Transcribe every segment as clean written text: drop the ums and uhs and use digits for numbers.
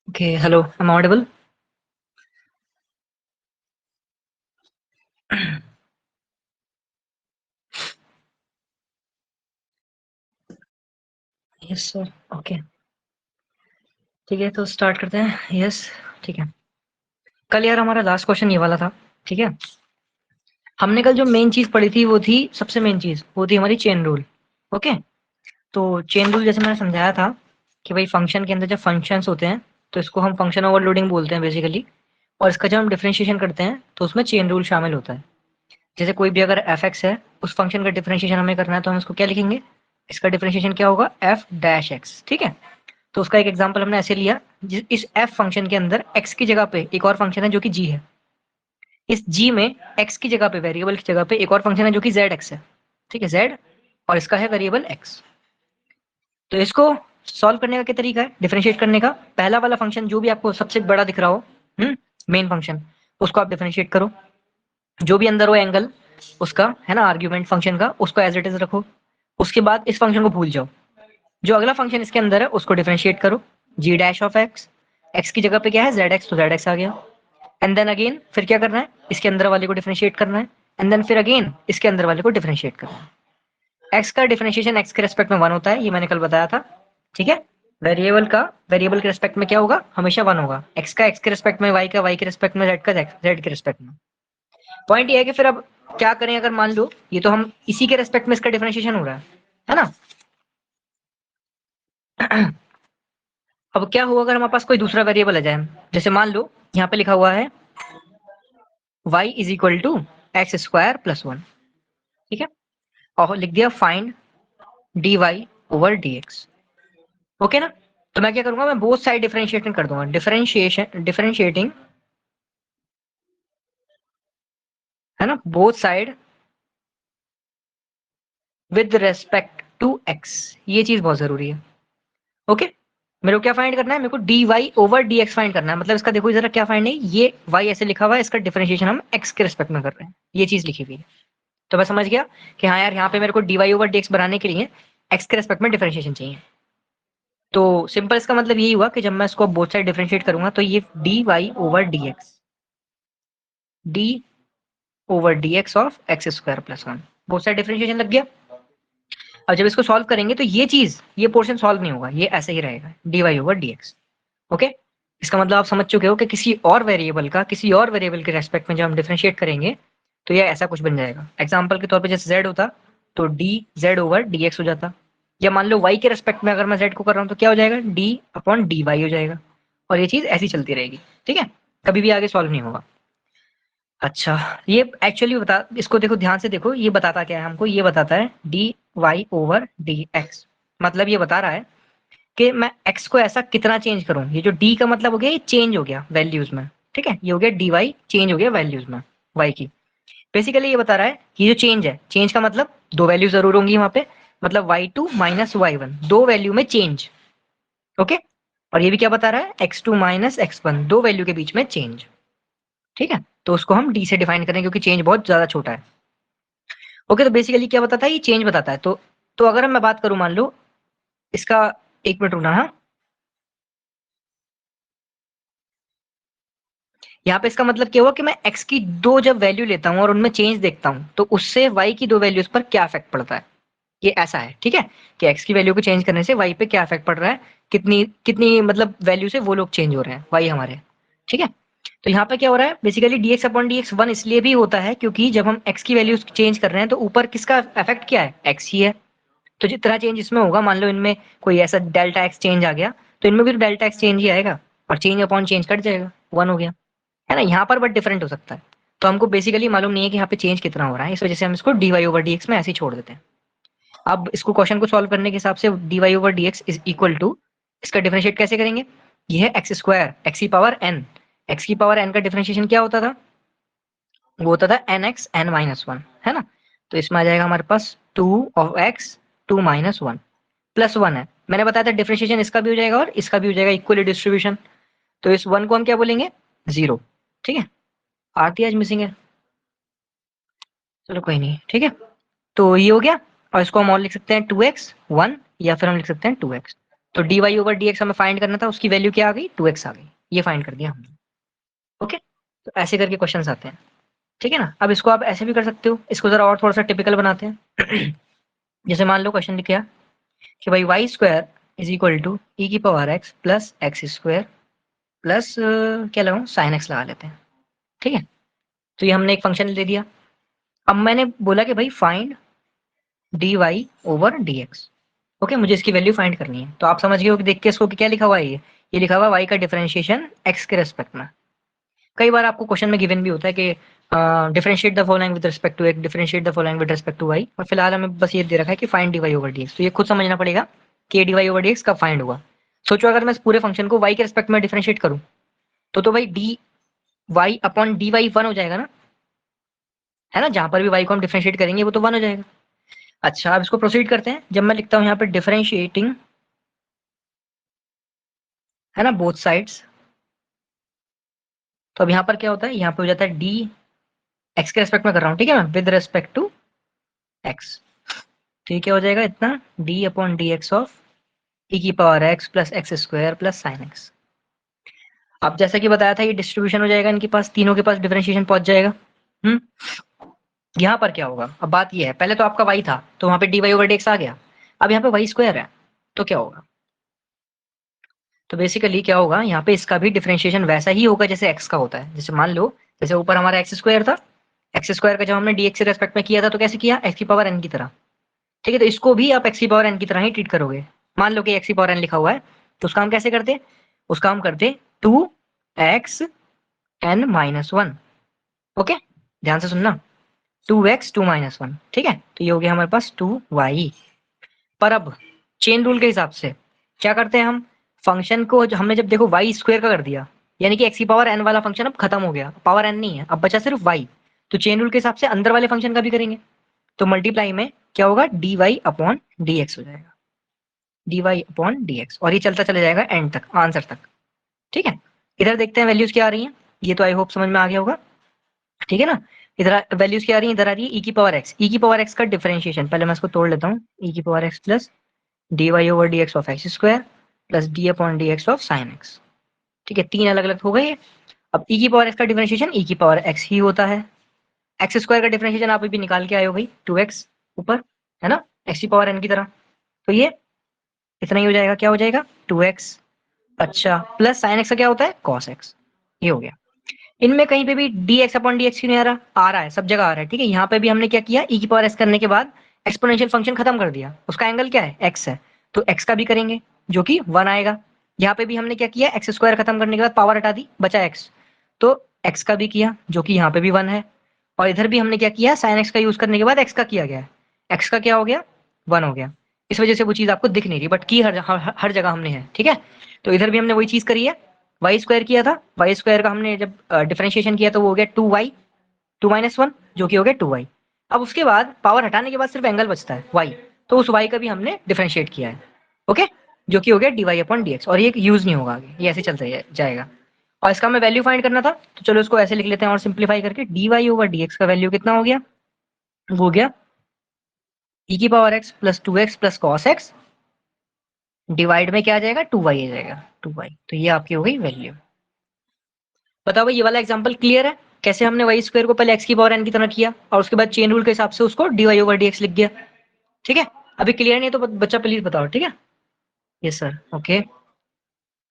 Okay, hello. I'm audible? Yes sir. Okay, ठीक है, तो स्टार्ट करते हैं। यस, ठीक है। कल यार हमारा लास्ट क्वेश्चन ये वाला था। ठीक है, हमने कल जो मेन चीज पढ़ी थी वो थी, सबसे मेन चीज वो थी हमारी चेन रूल। ओके, तो चेन रूल जैसे मैंने समझाया था कि भाई फंक्शन के अंदर जब फंक्शंस होते हैं तो इसको हम फंक्शन ओवरलोडिंग बोलते हैं बेसिकली। और इसका जब हम डिफरेंशिएशन करते हैं तो उसमें चेन रूल शामिल होता है। जैसे कोई भी अगर एफ एक्स है, उस फंक्शन का डिफरेंशिएशन हमें करना है तो हम इसको क्या लिखेंगे? इसका डिफरेंशिएशन क्या होगा? F dash x. ठीक है, तो उसका एक एग्जांपल हमने ऐसे लिया, इस एफ फंक्शन के अंदर एक्स की जगह पे एक और फंक्शन है जो कि जी है। इस जी में एक्स की जगह पे, वेरिएबल की जगह पे एक और फंक्शन है जो कि जेड एक्स है। ठीक है, जेड, और इसका है वेरिएबल एक्स। तो इसको सॉल्व करने का क्या तरीका है डिफरेंशिएट करने का? पहला वाला फंक्शन जो भी आपको सबसे बड़ा दिख रहा हो, मेन फंक्शन, उसको आप डिफरेंशिएट करो। जो भी अंदर हो एंगल उसका, है ना, आर्ग्यूमेंट फंक्शन का, उसको एज इट इज रखो। उसके बाद इस फंक्शन को भूल जाओ। जो अगला फंक्शन इसके अंदर है उसको डिफरेंशिएट करो। G dash of X, X की जगह पे क्या है? जेड एक्स, तो जेड एक्स आ गया। एंड देन अगेन फिर क्या करना है? इसके अंदर वाले को डिफरेंशिएट करना है। एंड देन फिर अगेन इसके अंदर वाले को डिफरेंशिएट करना है। एक्स का डिफरेंशिएशन एक्स के रेस्पेक्ट में वन होता है, ये मैंने कल बताया था। ठीक है, वेरिएबल का वेरिएबल के रेस्पेक्ट में क्या होगा? हमेशा वन होगा। एक्स का एक्स के रेस्पेक्ट में, वाई का वाई के रेस्पेक्ट में, जेड का जेड के रेस्पेक्ट में। पॉइंट ये है कि फिर अब क्या करें? अगर मान लो ये तो हम इसी के रेस्पेक्ट में इसका डिफरेंशिएशन हो रहा है ना? अब क्या हुआ अगर हमारे पास कोई दूसरा वेरिएबल आ जाए? जैसे मान लो यहाँ पे लिखा हुआ है y is equal to X square plus one. ठीक है, और लिख दिया find D Y over D X. Okay ना? तो मैं क्या करूंगा? मैं बोथ साइड डिफरेंशिएटिंग कर दूंगा। डिफरेंशिएटिंग, है ना, both side with respect to X. ये चीज बहुत जरूरी है। ओके, मेरे को क्या फाइंड करना है? मेरे को D Y over D X find करना है। मतलब इसका देखो जरा क्या फाइंड है, ये वाई ऐसे लिखा हुआ है, इसका डिफरेंशिएशन हम एक्स के रेस्पेक्ट में कर रहे हैं, ये चीज लिखी हुई है। तो मैं समझ गया कि हाँ यार, यहाँ पे मेरे को D Y over D X बनाने के लिए एक्स के रेस्पेक्ट में डिफरेंशिएशन चाहिए। तो सिंपल इसका मतलब यही हुआ कि जब मैं इसको बोथ साइड डिफरेंशिएट करूंगा तो ये D Y over D X, D over D x of x square plus one, both side differentiation लग गया। अब जब इसको सॉल्व करेंगे तो ये चीज, ये पोर्शन सॉल्व नहीं होगा, ये ऐसे ही रहेगा, D Y over D X. Okay, इसका मतलब आप समझ चुके हो कि किसी और वेरिएबल के रेस्पेक्ट में जब हम डिफरेंशिएट करेंगे तो ये ऐसा कुछ बन जाएगा। एग्जाम्पल के तौर पे जैसे जेड होता तो D Z over D X हो जाता। या मान लो वाई के रेस्पेक्ट में अगर मैं जेड को कर रहा हूँ तो क्या हो जाएगा? डी अपॉन डी वाई हो जाएगा। और ये चीज ऐसी चलती रहेगी। ठीक है, कभी भी आगे सॉल्व नहीं होगा। अच्छा, ये एक्चुअली बता, इसको देखो ध्यान से देखो, ये बताता क्या है हमको? ये बताता है D Y over D X. मतलब ये बता रहा है कि मैं x को ऐसा कितना चेंज करूं। ये जो d का मतलब हो गया, ये चेंज हो गया वैल्यूज में। ठीक है, ये हो गया dy चेंज हो गया वैल्यूज में y की। बेसिकली ये बता रहा है कि जो चेंज है, चेंज का मतलब दो वैल्यू जरूर होंगी वहां पे, मतलब y2 माइनस y1, दो वैल्यू में चेंज। ओके, और ये भी क्या बता रहा है? x2 माइनस x1, दो वैल्यू के बीच में चेंज। ठीक है, तो उसको हम d से डिफाइन करें क्योंकि चेंज बहुत ज्यादा छोटा है। ओके, तो बेसिकली क्या बताता है? ये चेंज बताता है। तो अगर मैं बात करूं, मान लो इसका, एक मिनट रुकना। हाँ, यहाँ पे इसका मतलब क्या हुआ कि मैं x की दो जब वैल्यू लेता हूँ और उनमें चेंज देखता हूँ तो उससे y की दो वैल्यूज पर क्या इफेक्ट पड़ता है, ये ऐसा है। ठीक है, कि x की वैल्यू को चेंज करने से y पे क्या इफेक्ट पड़ रहा है, कितनी कितनी मतलब वैल्यू से वो लोग चेंज हो रहे हैं, y हमारे। ठीक है, तो यहाँ पे क्या हो रहा है? Basically dx upon dx one इसलिए भी होता है क्योंकि जब हम x की वैल्यू चेंज कर रहे हैं तो ऊपर किसका इफेक्ट क्या है? x ही है। तो जितना चेंज इसमें होगा, मान लो इनमें कोई ऐसा डेल्टा x चेंज आ गया तो इनमें भी तो डेल्टा x चेंज ही आएगा, और चेंज अपॉन चेंज कट जाएगा, वन हो गया, है ना? यहाँ पर बट डिफरेंट हो सकता है। तो हमको बेसिकली मालूम नहीं है कि यहाँ पे चेंज कितना हो रहा है, इस वजह से हम इसको D Y over D X में ऐसे ही छोड़ देते हैं। अब इसको क्वेश्चन को सॉल्व करने के हिसाब से D Y over D X is equal to, इसका डिफरेंशिएट कैसे करेंगे? ये है एक्स स्क्वायर, एक्स की पावर एन। एक्स की पावर एन का डिफरेंशिएशन क्या होता था? वो होता था N x N minus one, है ना? तो इसमें आ जाएगा हमारे पास two of X, two minus one, plus one है। मैंने बताया था डिफरेंशिएशन इसका भी हो जाएगा और इसका भी हो जाएगा, इक्वली डिस्ट्रीब्यूशन। तो इस वन को हम क्या बोलेंगे? जीरो। ठीक है, आरती आज मिसिंग है, चलो कोई नहीं। ठीक है, तो ये हो गया। और इसको हम और लिख सकते हैं टू एक्स वन, या फिर हम लिख सकते हैं टू एक्स। तो dy ओवर dx हमें फाइंड करना था, उसकी वैल्यू क्या आ गई, 2x आ गई, ये फाइंड कर दिया हमने। ओके, तो ऐसे करके क्वेश्चंस आते हैं, ठीक है ना। अब इसको आप ऐसे भी कर सकते हो, इसको जरा और थोड़ा सा टिपिकल बनाते हैं। जैसे मान लो क्वेश्चन लिखा कि भाई Y square is equal to E की power X plus X square plus क्या लगाऊं, साइन एक्स लगा लेते हैं, ठीक है। तो ये हमने एक फंक्शन ले दिया। अब मैंने बोला कि भाई find D Y over D X. Okay, मुझे इसकी वैल्यू फाइंड करनी है। तो आप समझ गए हो कि देख के इसको कि क्या लिखा हुआ है, ये लिखा हुआ है वाई का डिफरेंशिएशन एक्स के रेस्पेक्ट में। कई बार आपको क्वेश्चन में गिवन भी होता है कि differentiate the following with respect to X, differentiate the following with respect to Y, और फिलहाल हमें बस ये दे रखा है कि find D Y over D X. तो ये खुद समझना पड़ेगा कि D Y over D X कब फाइंड होगा। सोचो अगर मैं इस पूरे फंक्शन को वाई के रेस्पेक्ट में डिफरेंशिएट करूं, तो भाई D Y upon D Y one हो जाएगा ना, है ना। जहां पर भी वाई को हम डिफरेंशिएट करेंगे वो तो वन हो जाएगा। अच्छा, अब इसको प्रोसीड करते हैं। जब मैं लिखता हूं यहाँ पे डिफरेंशिएटिंग, है ना, बोथ साइड्स, तो अब यहाँ पर क्या होता है, यहाँ पे हो जाता है डी एक्स के रेस्पेक्ट में कर रहा हूँ, ठीक है मैं, विद रेस्पेक्ट टू एक्स। तो ये क्या हो जाएगा, इतना D upon D x of ई की power X plus X square plus sine X. अब जैसा कि बताया था ये डिस्ट्रीब्यूशन हो जाएगा, इनके पास तीनों के पास डिफरेंशिएशन पहुंच जाएगा। यहाँ पर क्या होगा, अब बात ये है, पहले तो आपका वाई था तो वहां पे D Y over D X आ गया। अब यहाँ पे वाई स्क्वायर है, तो क्या होगा, तो बेसिकली क्या होगा, यहाँ पे इसका भी डिफरेंशिएशन वैसा ही होगा जैसे एक्स का होता है। जैसे मान लो, जैसे ऊपर हमारा एक्स स्क्वायर था, एक्स स्क्वायर का जब हमने डी एक्स के रेस्पेक्ट में किया था तो कैसे किया, एक्स की पावर एन की तरह, ठीक है। तो इसको भी आप एक्स की पावर एन की तरह ही ट्रीट करोगे। मान लो कि एक्स की पावर एन लिखा हुआ है, तो उसका हम कैसे करते, उसका हम करते 2x(n-1). ओके, ध्यान से सुनना, 2x(2-1), ठीक है। तो ये हो गया हमारे पास 2y। पर अब चेन रूल के हिसाब से क्या करते हैं हम, फंक्शन को हमने जब देखो वाई स्क्वायर का कर दिया, यानी कि एक्स की पावर एन वाला फंक्शन अब खत्म हो गया, पावर एन नहीं है, अब बचा सिर्फ वाई। तो चेन रूल के हिसाब से अंदर वाले फंक्शन का भी करेंगे, तो मल्टीप्लाई में क्या होगा, D Y upon D X हो जाएगा, D Y upon D X, और ये चलता चला जाएगा एंड तक, आंसर तक, ठीक है। इधर देखते हैं वैल्यूज क्या आ रही हैं, ये तो आई होप समझ में आ गया होगा, ठीक है ना। इधर वैल्यूज क्या आ रही है, इधर आ रही है ई की पावर एक्स, ई की पावर एक्स का डिफरेंशिएशन, पहले मैं इसको तोड़ लेता हूँ, ई की power X plus D Y over D x of x square plus D upon D x of sine X, ठीक है। तीन अलग अलग हो गए। अब ई की पावर एक्स का डिफरेंशिएशन ई की पावर एक्स ही होता है, एक्स स्क्वायर का डिफरेंशिएशन आप अभी निकाल के आए हो भाई, 2x ऊपर, है ना, एक्स की पावर एन की तरह। तो ये इतना ही हो जाएगा, क्या हो जाएगा, 2x, अच्छा, प्लस साइन एक्स का क्या होता है, cos x, ये हो गया। इनमें कहीं पे भी dx अपॉन dx क्यों नहीं आ रहा है, सब जगह आ रहा है, ठीक है। यहाँ पे भी हमने क्या किया, e की पावर s करने के बाद एक्सपोनेंशियल फंक्शन खत्म कर दिया, उसका एंगल क्या है, x है, तो x का भी करेंगे जो कि 1 आएगा। यहाँ पे भी हमने क्या किया, एक्स स्क्वायर खत्म करने के बाद पावर हटा दी, बचा x, तो x का भी किया जो कि यहाँ पे भी 1 है। और इधर भी हमने क्या किया, साइन एक्स का यूज करने के बाद x का किया गया है, x का क्या हो गया, 1 हो गया। इस वजह से वो चीज आपको दिख नहीं रही, बट की हर जगह हमने है, ठीक है। तो इधर भी हमने वही चीज करी है, वाई स्क्वायर किया था, वाई स्क्वायर का हमने जब डिफरेंशिएशन किया तो वो हो गया 2y 2-1, जो कि हो गया 2y। अब उसके बाद पावर हटाने के बाद सिर्फ एंगल बचता है y, तो उस y का भी हमने डिफरेंशिएट किया है, ओके, जो कि हो गया dy अपॉन dx, और ये यूज नहीं होगा आगे, ये ऐसे चलता जाएगा। और इसका हमें वैल्यू फाइंड करना था, तो चलो इसको ऐसे लिख लेते हैं और सिंप्लीफाई करके, dy ओवर dx का वैल्यू कितना हो गया, वो हो गया e की power x plus 2x plus cos x, divide में क्या आ जाएगा, 2y आ जाएगा, 2y। तो ये आपकी हो गई वैल्यू। बताओ भाई, ये वाला एग्जांपल क्लियर है, कैसे हमने वाई स्क्वायर को पहले एक्स की पावर एन की तरह किया और उसके बाद चेन रूल के हिसाब से उसको D Y over D X लिख दिया, ठीक है। अभी क्लियर नहीं है तो बच्चा प्लीज बताओ, ठीक है। यस सर, ओके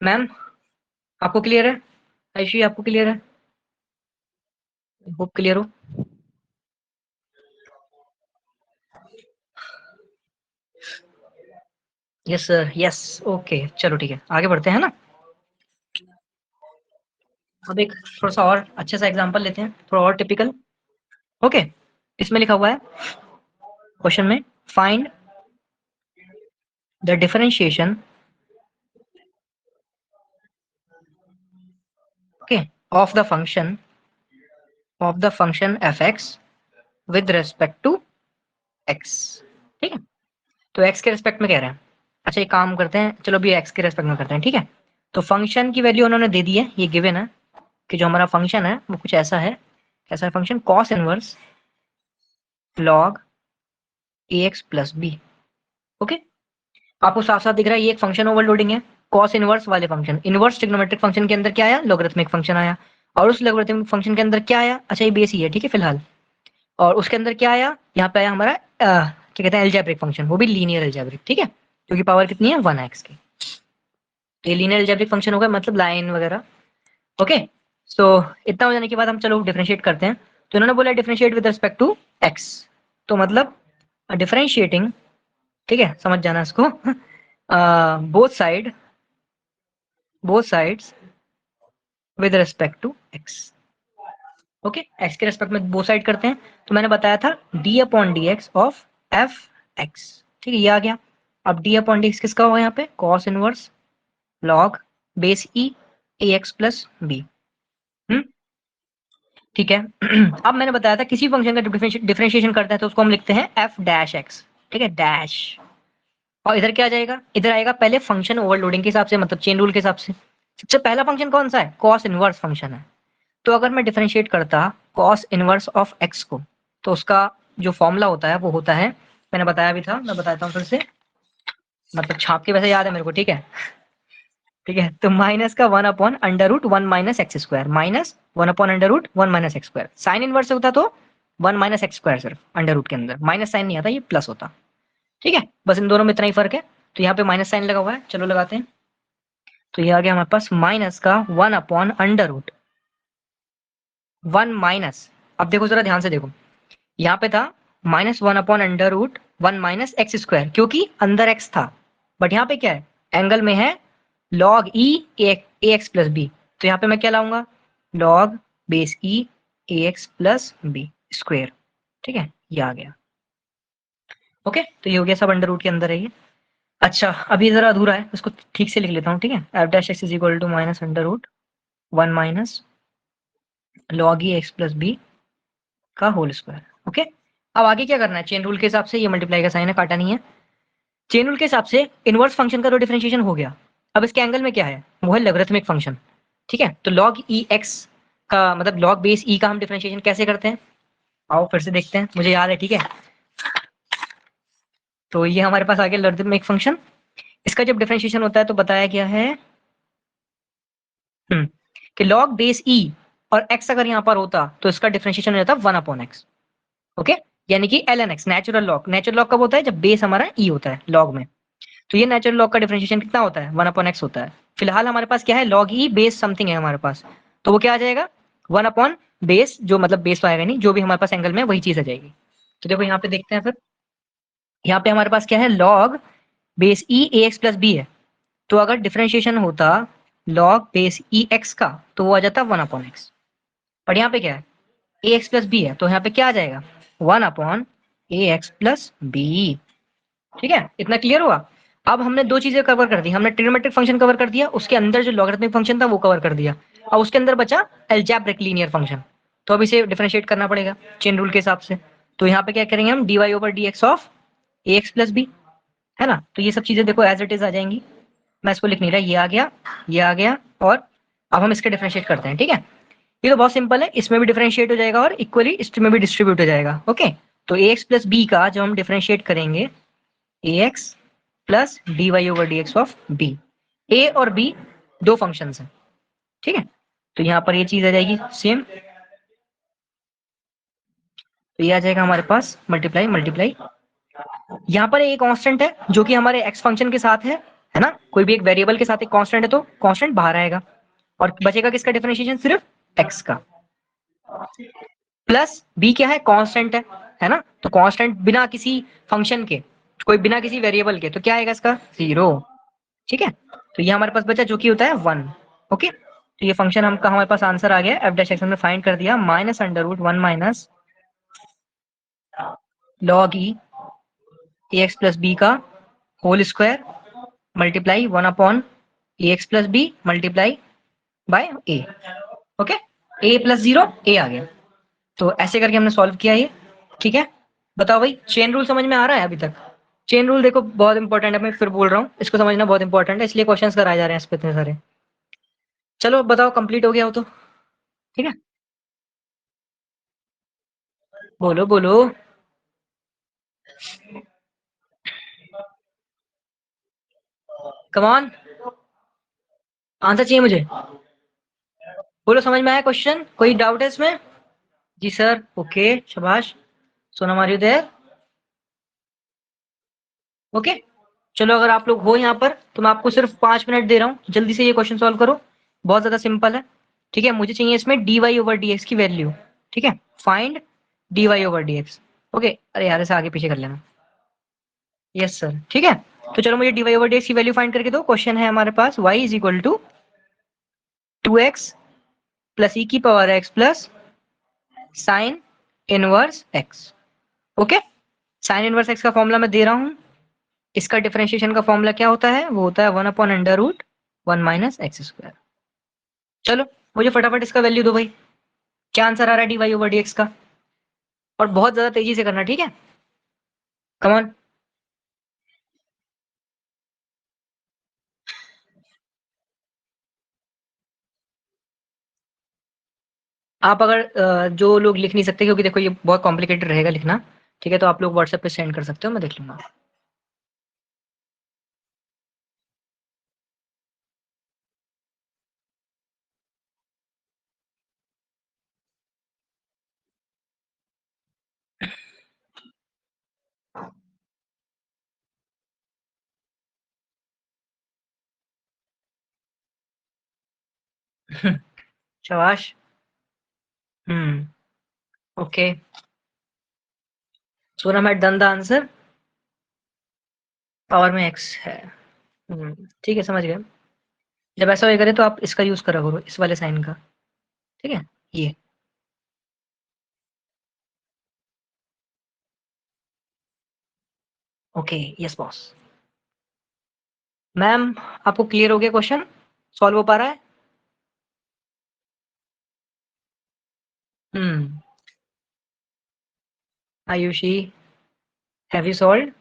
मैम, आपको क्लियर है, आयुषी आपको क्लियर है, होप क्लियर हो। यस सर, यस, ओके, चलो ठीक है, आगे बढ़ते हैं ना। अब एक थोड़ा सा और अच्छे सा एग्जांपल लेते हैं, थोड़ा और टिपिकल, ओके। इसमें लिखा हुआ है क्वेश्चन में, find the differentiation, okay, of the function F X with respect to X, ठीक है। तो एक्स के रेस्पेक्ट में कह रहे हैं, अच्छा एक काम करते हैं, चलो अभी एक्स के रेस्पेक्ट में करते हैं, ठीक है। तो फंक्शन की वैल्यू उन्होंने दे दी है, ये गिवन है कि जो हमारा फंक्शन है वो कुछ ऐसा है, कैसा है फंक्शन, कॉस इनवर्स लॉग ए एक्स प्लस बी, ओके। आपको साफ साफ दिख रहा है ये एक फंक्शन ओवरलोडिंग है, कॉस इनवर्स वाले फंक्शन, इनवर्स ट्रिग्नोमेट्रिक फंक्शन के अंदर क्या आया, लोगरिथमिक फंक्शन आया, और उस लोगरिथमिक फंक्शन के अंदर क्या आया, अच्छा ये बेस ही है ठीक है फिलहाल, और उसके अंदर क्या आया, यहाँ पे आया हमारा क्या कहते हैं एल्जेब्रिक फंक्शन, वो भी लीनियर एल्जेब्रिक, ठीक है, क्योंकि पावर कितनी है 1x की, तो ये लीनियर एल्जेब्रिक फंक्शन होगा मतलब लाइन वगैरह। ओके, सो इतना हो जाने के बाद हम चलो डिफरेंशिएट करते हैं। तो इन्होंने बोला differentiate with respect to X, तो मतलब डिफरेंशिएटिंग, ठीक है समझ जाना इसको, both sides with respect to X. Okay, X के रेस्पेक्ट में बोथ साइड करते हैं, तो मैंने बताया था D upon D x of F X, ठीक है ये आ गया। अब डी अपॉन डी एक्स किसका होगा यहाँ पे, cos inverse log base e ए एक्स प्लस बी, ठीक है। अब मैंने बताया था किसी फंक्शन का डिफरेंशिएशन करता है तो उसको हम लिखते हैं एफ डैश एक्स, ठीक है डैश, और इधर क्या आ जाएगा, इधर आएगा पहले फंक्शन ओवरलोडिंग के हिसाब से, मतलब चेन रूल के हिसाब से। सबसे पहला फंक्शन कौन सा है, कॉस इनवर्स फंक्शन है, तो अगर मैं डिफरेंशिएट करता कॉस इनवर्स ऑफ एक्स को, तो उसका जो फॉर्मूला होता है वो होता है, मैंने बताया भी था, मैं बताता हूँ फिर से, मतलब छाप के वैसे याद है मेरे को, ठीक है, ठीक है, तो माइनस का 1/√1 - x², minus 1/√1 - x², sine inverse होता तो 1 - x², सिर्फ अंडर रूट के अंदर माइनस साइन नहीं आता, ये प्लस होता, ठीक है, बस इन दोनों में इतना ही फर्क है। तो यहाँ पे माइनस साइन लगा हुआ है, चलो लगाते हैं, तो ये आ गया हमारे पास माइनस का 1/√1 माइनस, अब देखो जरा ध्यान से देखो, यहाँ पे था -1/√1 - x², क्योंकि अंदर x था, बट यहाँ पे क्या है, एंगल में है log e ax plus B, तो यहाँ पे मैं क्या लाऊंगा, log base e ax plus B square, ठीक है ये आ गया। ओके, तो ये हो गया सब अंडर रूट के अंदर है ये। अच्छा अभी जरा अधूरा है, इसको ठीक से लिख लेता हूँ, ठीक है, F dash X is equal to -√1 minus log e x plus B का होल स्क्वायर। ओके, अब आगे क्या करना है, चेन रूल के हिसाब से, ये मल्टीप्लाई का साइन है काटा नहीं है, चेन रूल के हिसाब से इनवर्स फंक्शन का तो डिफरेंशिएशन हो गया, अब इसके एंगल में क्या है, वो है लोगरिथमिक फंक्शन, ठीक है, तो log e x का मतलब log बेस e का हम डिफरेंशिएशन कैसे करते हैं, आओ फिर से देखते हैं, मुझे याद है, ठीक है, तो ये हमारे पास आ गया लोगरिथमिक फंक्शन, इसका जब डिफरेंशिएशन होता है तो बताया गया है कि log बेस e और x अगर यहाँ पर होता तो इसका डिफरेंशिएशन हो जाता 1/x, ओके, यानी कि ln x, नेचुरल लॉग कब होता है, जब बेस हमारा e होता है लॉग में, तो ये नेचुरल लॉग का डिफरेंशिएशन कितना होता है, 1/x होता है। फिलहाल हमारे पास क्या है, log e बेस समथिंग है हमारे पास, तो वो क्या आ जाएगा, 1 बेस, जो मतलब बेस तो आएगा नहीं, जो भी हमारे पास एंगल में वही चीज आ जाएगी। तो देखो यहाँ पे देखते हैं फिर, यहाँ पे हमारे पास क्या है, log base e ax plus b है, तो अगर डिफरेंशिएशन होता log बेस e x का, तो वो आ जाता 1/x, और यहाँ पे क्या है, ax प्लस b है, तो यहाँ पे क्या आ जाएगा, 1/ax प्लस b, ठीक है, इतना क्लियर हुआ। अब हमने दो चीजें कवर कर दी, हमने ट्रिग्नोमेट्रिक फंक्शन कवर कर दिया, उसके अंदर जो लॉगरिथमिक फंक्शन था वो कवर कर दिया, अब उसके अंदर बचा एल्जेब्रिक लीनियर फंक्शन, तो अब इसे डिफरेंशिएट करना पड़ेगा चेन रूल के हिसाब से। तो यहाँ पे क्या करेंगे हम, dy/dx of ax plus b, है ना, तो ये सब चीजें देखो एज इट इज आ जाएंगी, मैं इसको लिख नहीं रहा, ये आ गया, ये आ गया, और अब हम इसके डिफरेंशिएट करते हैं, ठीक है, ये तो बहुत सिंपल है, इसमें भी डिफरेंशिएट हो जाएगा और इक्वली इसमें भी डिस्ट्रीब्यूट हो जाएगा। ओके, तो ax प्लस b का जब हम डिफरेंशिएट करेंगे, ax plus dy/dx of b, a और b दो फंक्शंस हैं, ठीक है, तो यहाँ पर ये चीज आ जाएगी सेम, तो ये आ जाएगा हमारे पास मल्टीप्लाई मल्टीप्लाई, यहाँ पर एक कांस्टेंट है जो कि हमारे x फंक्शन के साथ है ना, कोई भी एक वेरिएबल के साथ एक कांस्टेंट है तो कांस्टेंट बाहर आएगा, और बचेगा किसका डिफरेंशिएशन, सिर्फ x का, प्लस b क्या है, कांस्टेंट है ना, तो कांस्टेंट बिना किसी फंक्शन के, कोई बिना किसी वेरिएबल के, तो क्या आएगा इसका, 0, ठीक है, तो ये हमारे पास बचा जो कि होता है 1। ओके, तो ये फंक्शन हमका हमारे पास आंसर आ गया, एफ डैश एक्स में फाइंड कर दिया, -√1 minus log e ax plus B का whole square multiply 1/ax plus B multiply by A, okay, a plus 0 a आ गया, तो ऐसे करके हमने सॉल्व किया ये, ठीक है। बताओ भाई चेन रूल समझ में आ रहा है अभी तक, चेन रूल देखो बहुत इंपॉर्टेंट है, मैं फिर बोल रहा हूँ, इसको समझना बहुत इंपॉर्टेंट है, इसलिए क्वेश्चंस कराए जा रहे हैं इस पे इतने सारे। चलो बताओ कंप्लीट हो गया हो तो, ठीक है, बोलो बोलो। कम ऑन, आंसर चाहिए मुझे। बोलो समझ में आया क्वेश्चन, कोई डाउट है इसमें? जी सर, ओके, शाबाश। Sonam are you there? Okay, चलो अगर आप लोग हो यहाँ पर तो मैं आपको सिर्फ 5 मिनट दे रहा हूँ, जल्दी से ये क्वेश्चन सॉल्व करो, बहुत ज्यादा सिंपल है। ठीक है, मुझे चाहिए इसमें dy ओवर dx की वैल्यू। ठीक है, find dy over dx। Okay, अरे यार इसे आगे पीछे कर लेना। यस सर, ठीक है। तो चलो मुझे dy ओवर dx की वैल्यू फाइंड करके दो। क्वेश्चन है हमारे पास y is equal to 2x plus e की power x plus sine inverse x। Okay, sine inverse x का फॉर्मूला मैं दे रहा हूँ। इसका डिफरेंशिएशन का फॉर्मूला क्या होता है? वो होता है 1/√1 माइनस एक्स स्क्वायर। चलो मुझे फटाफट इसका वैल्यू दो भाई, क्या आंसर आ रहा है dy ओवर dx का, और बहुत ज्यादा तेजी से करना, ठीक है? Come on. आप अगर जो लोग लिख नहीं सकते, क्योंकि देखो ये बहुत कॉम्प्लिकेटेड रहेगा लिखना, ठीक है, तो आप लोग व्हाट्सएप पे सेंड कर सकते हो, मैं देख लूंगा। शाबाश। Okay, Sonam had done the answer, power में एक्स है। ठीक है, समझ गए। जब ऐसा होगा तो आप इसका यूज करा करो, इस वाले साइन का। ठीक है, ये। Okay, yes boss. मैम, आपको क्लियर हो गया क्वेश्चन? सॉल्व हो पा रहा है? हम्म, आयुषी, हैव यू सॉल्व?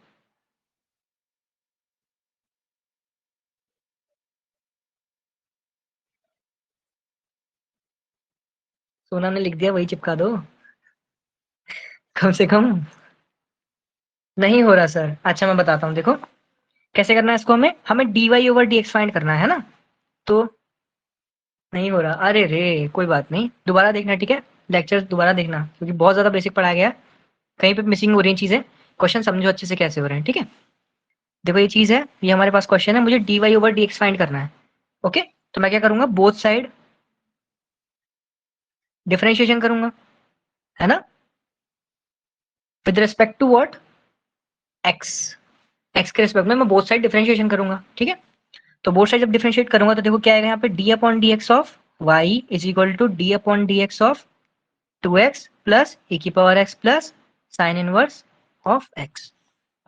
सोना ने लिख दिया, वही चिपका दो कम से कम। नहीं हो रहा सर। अच्छा मैं बताता हूँ, देखो कैसे करना है इसको। हमें हमें dy ओवर dx फाइंड करना है ना, तो नहीं हो रहा। अरे रे, कोई बात नहीं, दोबारा देखना, ठीक है? लेक्चर दोबारा देखना, क्योंकि बहुत ज्यादा बेसिक पढ़ाया गया है, कहीं पे मिसिंग हो रही हैं चीजें। क्वेश्चन समझो अच्छे से कैसे हो रहे हैं, ठीक है? देखो ये चीज है, ये हमारे पास क्वेश्चन है, मुझे dy ओवर dx फाइंड करना है। ओके, तो मैं क्या करूंगा, बोथ साइड डिफरेंशिएशन करूंगा, है ना, with respect to what, X. X के रिस्पेक्ट में मैं बोथ साइड डिफरेंशिएशन करूंगा, ठीक है? तो बोथ साइड जब डिफरेंशिएट करूंगा तो देखो क्या आएगा यहाँ पे, D upon D x of Y is equal to D upon D x of 2x plus e की power x plus sine inverse of x।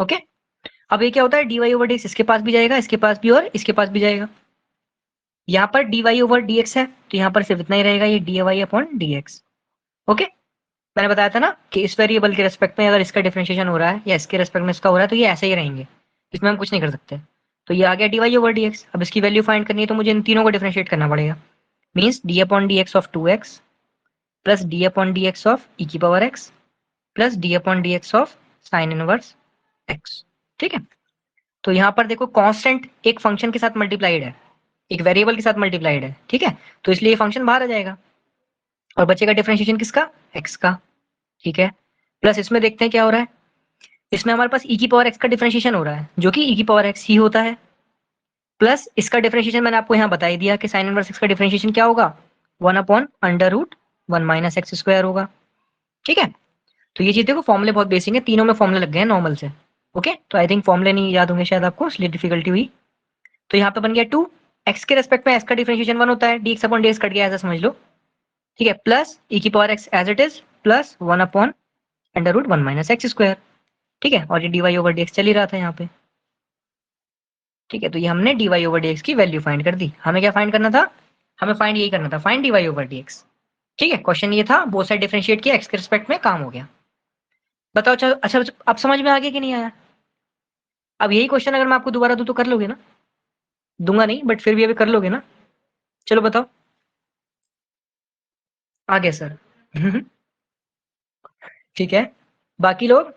Okay, अब ये क्या होता है, dy ओवर dx इसके पास भी जाएगा, इसके पास भी, और इसके पास भी जाएगा। यहाँ पर dy ओवर dx है तो यहाँ पर सिर्फ इतना ही रहेगा, ये dy अपॉन dx। ओके, मैंने बताया था ना कि इस वेरिएबल के रेस्पेक्ट में अगर इसका डिफरेंशिएशन हो रहा है या इसके रेस्पेक्ट में इसका हो रहा है तो ये ऐसे ही रहेंगे, इसमें हम कुछ नहीं कर सकते। तो ये आ गया dy ओवर dx। अब इसकी वैल्यू फाइंड करनी है तो मुझे इन तीनों को डिफरेंशिएट करना पड़ेगा। Means d upon D x of 2x plus D upon D x of ई की power x plus D upon D x of sine inverse x। ठीक है, तो यहाँ पर देखो कांस्टेंट एक फंक्शन के साथ मल्टीप्लाइड है, एक वेरिएबल के साथ मल्टीप्लाइड है, ठीक है? तो इसलिए ये फंक्शन बाहर आ जाएगा और बचेगा डिफरेंशिएशन किसका, x का। ठीक है, प्लस इसमें देखते हैं क्या हो रहा है, इसमें हमारे पास e की पावर x का डिफरेंशिएशन हो रहा है, जो कि e की पावर x ही होता है। प्लस इसका डिफरेंशिएशन मैंने आपको यहाँ बता ही दिया कि साइन इनवर्स x का डिफरेंशिएशन क्या होगा, 1/√1 माइनस एक्स स्क्वायर होगा। ठीक है, तो ये चीज देखो, फॉर्मुले बहुत बेसिक है, तीनों में फॉर्मुले लग गए हैं नॉर्मल से। ओके, तो आई थिंक फॉर्मुले नहीं याद होंगे शायद आपको, इसलिए डिफिकल्टी हुई। तो यहाँ पे बन गया 2, एक्स के रेस्पेक्ट में एक्स का डिफरेंशिएशन 1 होता है, D X upon D X cut गया, ऐसा समझ लो। ठीक है, प्लस ई की power X as it is plus 1/√1 minus X square. ठीक है, और ये D Y over D X चल ही रहा था यहाँ पे। ठीक है, तो ये हमने D Y over D X की वैल्यू फाइंड कर दी। हमें क्या फाइंड करना था, हमें फाइंड यही करना था, find D Y over D X. ठीक है, क्वेश्चन ये था, बोथ साइड डिफरेंशिएट किया, एक्स के रिस्पेक्ट में, काम हो गया। बताओ, अच्छा अच्छा, अब समझ में आ गया कि नहीं आया? अब यही क्वेश्चन अगर मैं आपको दोबारा दूं तो कर लोगे ना? दूंगा नहीं, बट फिर भी अभी कर लोगे ना? चलो बताओ। आ गया सर ठीक है, बाकी लोग?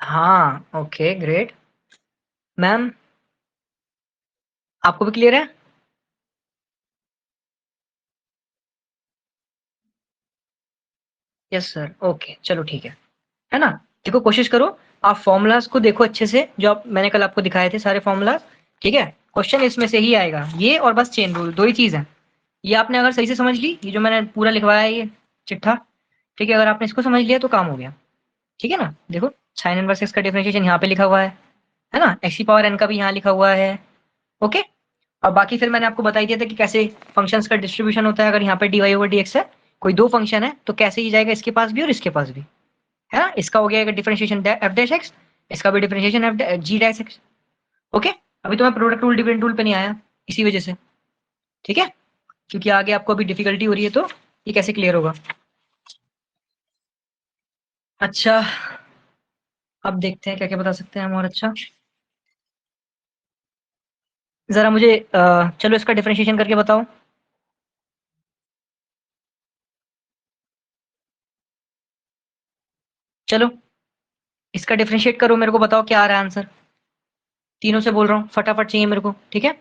हाँ ओके ग्रेट। मैम आपको भी क्लियर है? यस सर ओके चलो ठीक है ना? देखो कोशिश करो, आप फॉर्मूलाज को देखो अच्छे से, जो मैंने कल आपको दिखाए थे सारे फॉर्मूलाज। ठीक है, क्वेश्चन इसमें से ही आएगा, ये और बस चेन रूल, दो ही चीज है। ये आपने अगर सही से समझ ली, ये जो मैंने पूरा लिखवाया है ये चिट्ठा, ठीक है, अगर आपने इसको समझ लिया तो काम हो गया। ठीक है ना? देखो साइन इनवर्स एक्स का डिफरेंशिएशन यहाँ पे लिखा हुआ है ना? एक्स की पावर एन का भी यहाँ लिखा हुआ है। ओके, और बाकी फिर मैंने आपको बता ही दिया था कि कैसे फंक्शंस का डिस्ट्रीब्यूशन होता है। अगर यहाँ पे dy ओवर dx है, कोई दो फंक्शन है, तो कैसे ही जाएगा, इसके पास भी और इसके पास भी, है ना? इसका हो गया डिफरेंशिएशन एफ डैश एक्स, इसका भी differentiation F G dash x. Okay, अभी तो मैं प्रोडक्ट रूल डिविडेंड रूल पे नहीं आया, इसी वजह से। ठीक है, क्योंकि आगे आपको अभी डिफिकल्टी हो रही है, तो ये कैसे क्लियर होगा। अच्छा, अब देखते हैं क्या क्या बता सकते हैं हम और। अच्छा, जरा मुझे चलो इसका डिफरेंशिएशन करके बताओ। चलो इसका डिफरेंशिएट करो, मेरे को बताओ क्या आ रहा है आंसर। तीनों से बोल रहा हूँ, फटाफट चाहिए मेरे को। ठीक है,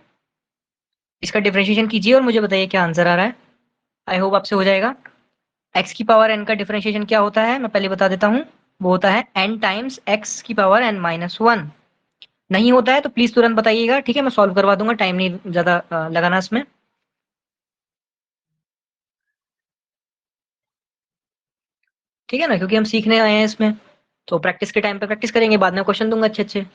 इसका डिफरेंशिएशन कीजिए और मुझे बताइए क्या आंसर आ रहा है। आई होप आपसे हो जाएगा। एक्स की पावर एन का डिफरेंशिएशन क्या होता है, मैं पहले बता देता हूँ। वो होता है एन टाइम्स एक्स की पावर एन माइनस वन। नहीं होता है तो प्लीज तुरंत बताइएगा, ठीक है, मैं सॉल्व करवा दूंगा, टाइम नहीं ज्यादा लगाना इसमें। ठीक है ना, क्योंकि हम सीखने आए हैं इसमें, तो प्रैक्टिस के टाइम पे प्रैक्टिस करेंगे, बाद में क्वेश्चन दूंगा अच्छे अच्छे।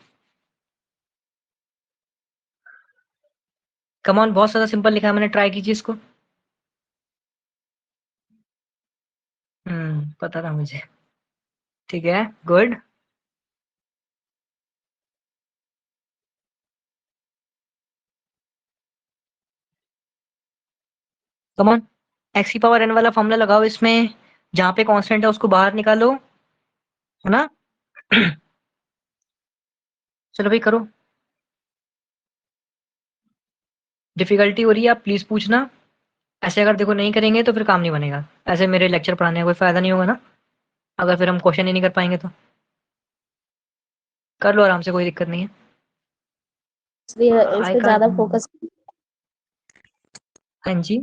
कम ऑन, बहुत ज्यादा सिंपल लिखा है मैंने, ट्राई कीजिए इसको। पता था मुझे। ठीक है, गुड। कम ऑन, एक्स की पावर एन वाला फॉर्मूला लगाओ इसमें, जहां पे कांस्टेंट है उसको बाहर निकालो, है ना? चलो भाई करो। डिफिकल्टी हो रही है आप प्लीज पूछना। ऐसे अगर देखो नहीं करेंगे तो फिर काम नहीं बनेगा, ऐसे मेरे लेक्चर पढ़ाने का कोई फायदा नहीं होगा ना, अगर फिर हम क्वेश्चन ही नहीं कर पाएंगे तो। कर लो आराम से, कोई दिक्कत नहीं है। इसलिए इस आई पे कांट। ज्यादा फोकस। हाँ जी।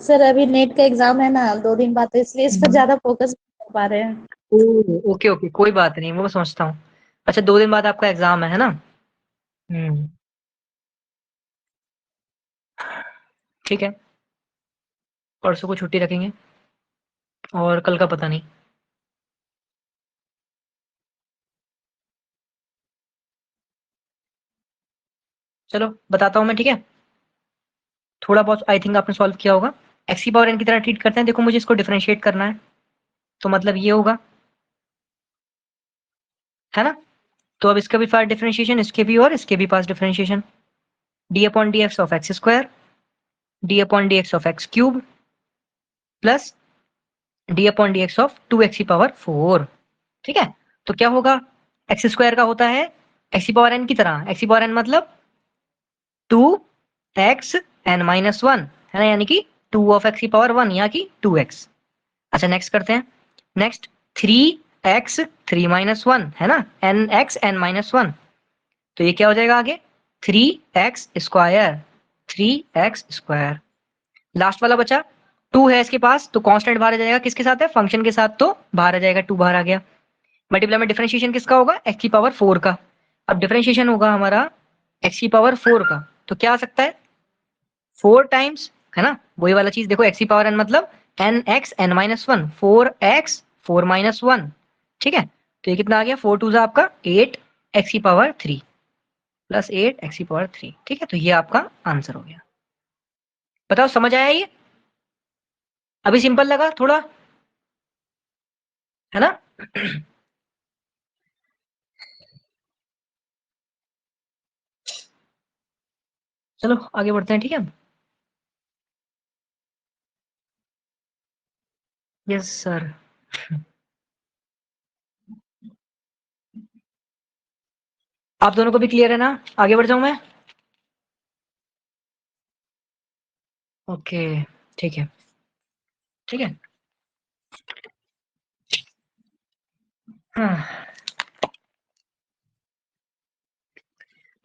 सर अभी नेट का एग्जाम है ना 2 दिन बाद, तो इसलिए इस पर ज्यादा फोकस नहीं कर पा रहे हैं। ओके ओके, कोई बात नहीं, वो मैं समझता हूँ। अच्छा, 2 दिन बाद आपका एग्जाम है ना? हम्म, ठीक है, परसों को छुट्टी रखेंगे, और कल का पता नहीं। चलो बताता हूँ मैं, ठीक है? थोड़ा बहुत आई थिंक आपने सॉल्व किया होगा। एक्स की पावर एन की तरह ट्रीट करते हैं, देखो मुझे इसको डिफरेंशिएट करना है, तो मतलब ये होगा, है ना? तो अब इसका भी पास डिफरेंशिएशन, इसके भी और इसके भी पास differentiation. D upon D x of x square, d upon D x of x cube, plus D upon D x of two x की पावर फोर। ठीक है, तो क्या होगा, एक्स स्क्वायर का होता है एक्स की पावर एन की तरह, एक्स की पावर एन मतलब two x N minus one, है ना? यानी कि टू ऑफ एक्स की पावर वन, या कि टू एक्स। अच्छा नेक्स्ट करते हैं। Next, three x three minus one, है ना? N x N minus one, तो ये क्या हो जाएगा आगे, three x square, three x square. Last वाला बचा, टू है इसके पास, तो कांस्टेंट बाहर आ जाएगा, किसके साथ है, फंक्शन के साथ, तो बाहर आ जाएगा, टू बाहर आ गया। मल्टीप्लाई में डिफरेंशिएशन किसका होगा, एक्स की पावर फोर का। अब डिफरेंशिएशन होगा हमारा एक्स की पावर फोर का, तो क्या आ सकता है, फोर टाइम्स, है ना? वही वाला चीज देखो, एक्स की पावर एन मतलब n x N minus one, four x four minus one. ठीक है, तो ये कितना आ गया, फोर टू आपका एट एक्स की power three, plus eight x की पावर थ्री। ठीक है, तो ये आपका आंसर हो गया। बताओ समझ आया ये? अभी सिंपल लगा थोड़ा, है ना? चलो आगे बढ़ते हैं, ठीक है? Yes sir. आप दोनों को भी क्लियर है ना? आगे बढ़ जाऊं मैं? ओके, ठीक है, ठीक है। अच्छा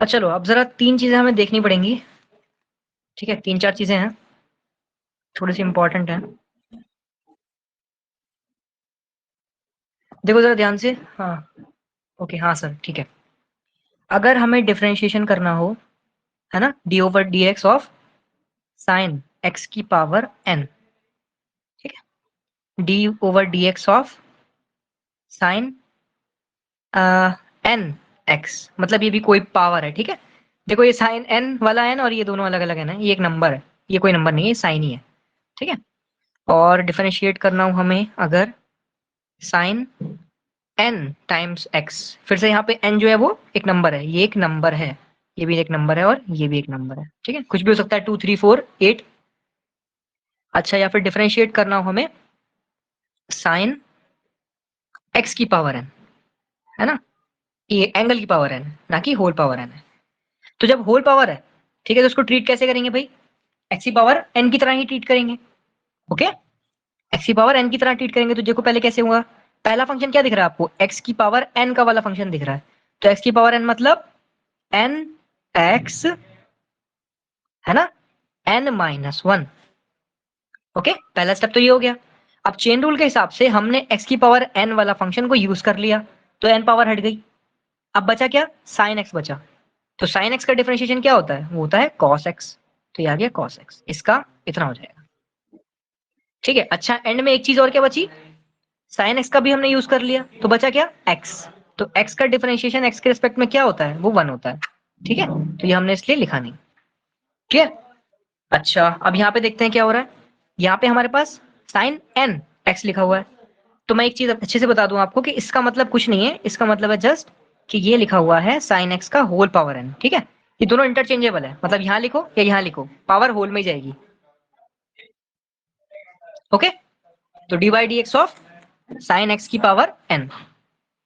चलो अब जरा 3 चीजें हमें देखनी पड़ेंगी, ठीक है? 3-4 चीजें हैं, थोड़ी सी इंपॉर्टेंट है। देखो जरा ध्यान से। हाँ ओके, हाँ सर ठीक है। अगर हमें डिफरेंशिएशन करना हो, है ना, d over D x of sine x की पावर एन, ठीक है, d over D x of sine n x, मतलब ये भी कोई पावर है, ठीक है? देखो ये साइन एन वाला एन और ये दोनों अलग अलग है ना, ये एक नंबर है, ये कोई नंबर नहीं है, ये साइन ही है, ठीक है? और डिफरेंशिएट करना हो हमें अगर साइन एन टाइम्स एक्स, फिर से यहाँ पे एन जो है वो एक नंबर है, ये एक नंबर है, ये भी एक नंबर है और ये भी एक नंबर है, ठीक है? कुछ भी हो सकता है, 2 3 4 8। अच्छा, या फिर डिफरेंशिएट करना हो हमें साइन एक्स की पावर एन, है ना, ये एंगल की पावर एन, ना कि होल पावर एन है। तो जब होल पावर है, ठीक है, तो उसको ट्रीट कैसे करेंगे भाई? एक्स की पावर एन की तरह ही ट्रीट करेंगे, ओके? एक्स की पावर एन की तरह ट्रीट करेंगे, तो देखो पहले कैसे होगा। पहला फंक्शन क्या दिख रहा है आपको? एक्स की पावर एन का वाला फंक्शन दिख रहा है, तो एक्स की पावर एन मतलब एन एक्स, है ना, एन माइनस वन, ओके? पहला स्टेप तो ये हो गया। अब चेन रूल के हिसाब से हमने एक्स की पावर एन वाला फंक्शन को यूज कर लिया, तो एन पावर हट गई। अब बचा क्या? साइन एक्स बचा। तो साइन एक्स का डिफरेंशिएशन क्या होता है? वो होता है कॉस एक्स, तो ये आ गया कॉस एक्स, इसका इतना हो जाएगा, ठीक है? अच्छा, एंड में एक चीज और क्या बची? साइन एक्स का भी हमने यूज कर लिया, तो बचा क्या? एक्स। तो एक्स का डिफरेंशिएशन एक्स के रिस्पेक्ट में क्या होता है? वो 1 होता है, ठीक है? तो ये हमने इसलिए लिखा नहीं, क्लियर? अच्छा, अब यहाँ पे देखते हैं क्या हो रहा है। यहाँ पे हमारे पास साइन एन एक्स लिखा हुआ है, तो मैं एक चीज अच्छे से बता दूं आपको कि इसका मतलब कुछ नहीं है, इसका मतलब है जस्ट कि ये लिखा हुआ है साइन एक्स का होल पावर एन, ठीक है? ये दोनों इंटरचेंजेबल है, मतलब यहाँ लिखो या यहाँ लिखो, पावर होल में ही जाएगी, ओके? तो D by D x of sine x की पावर एन,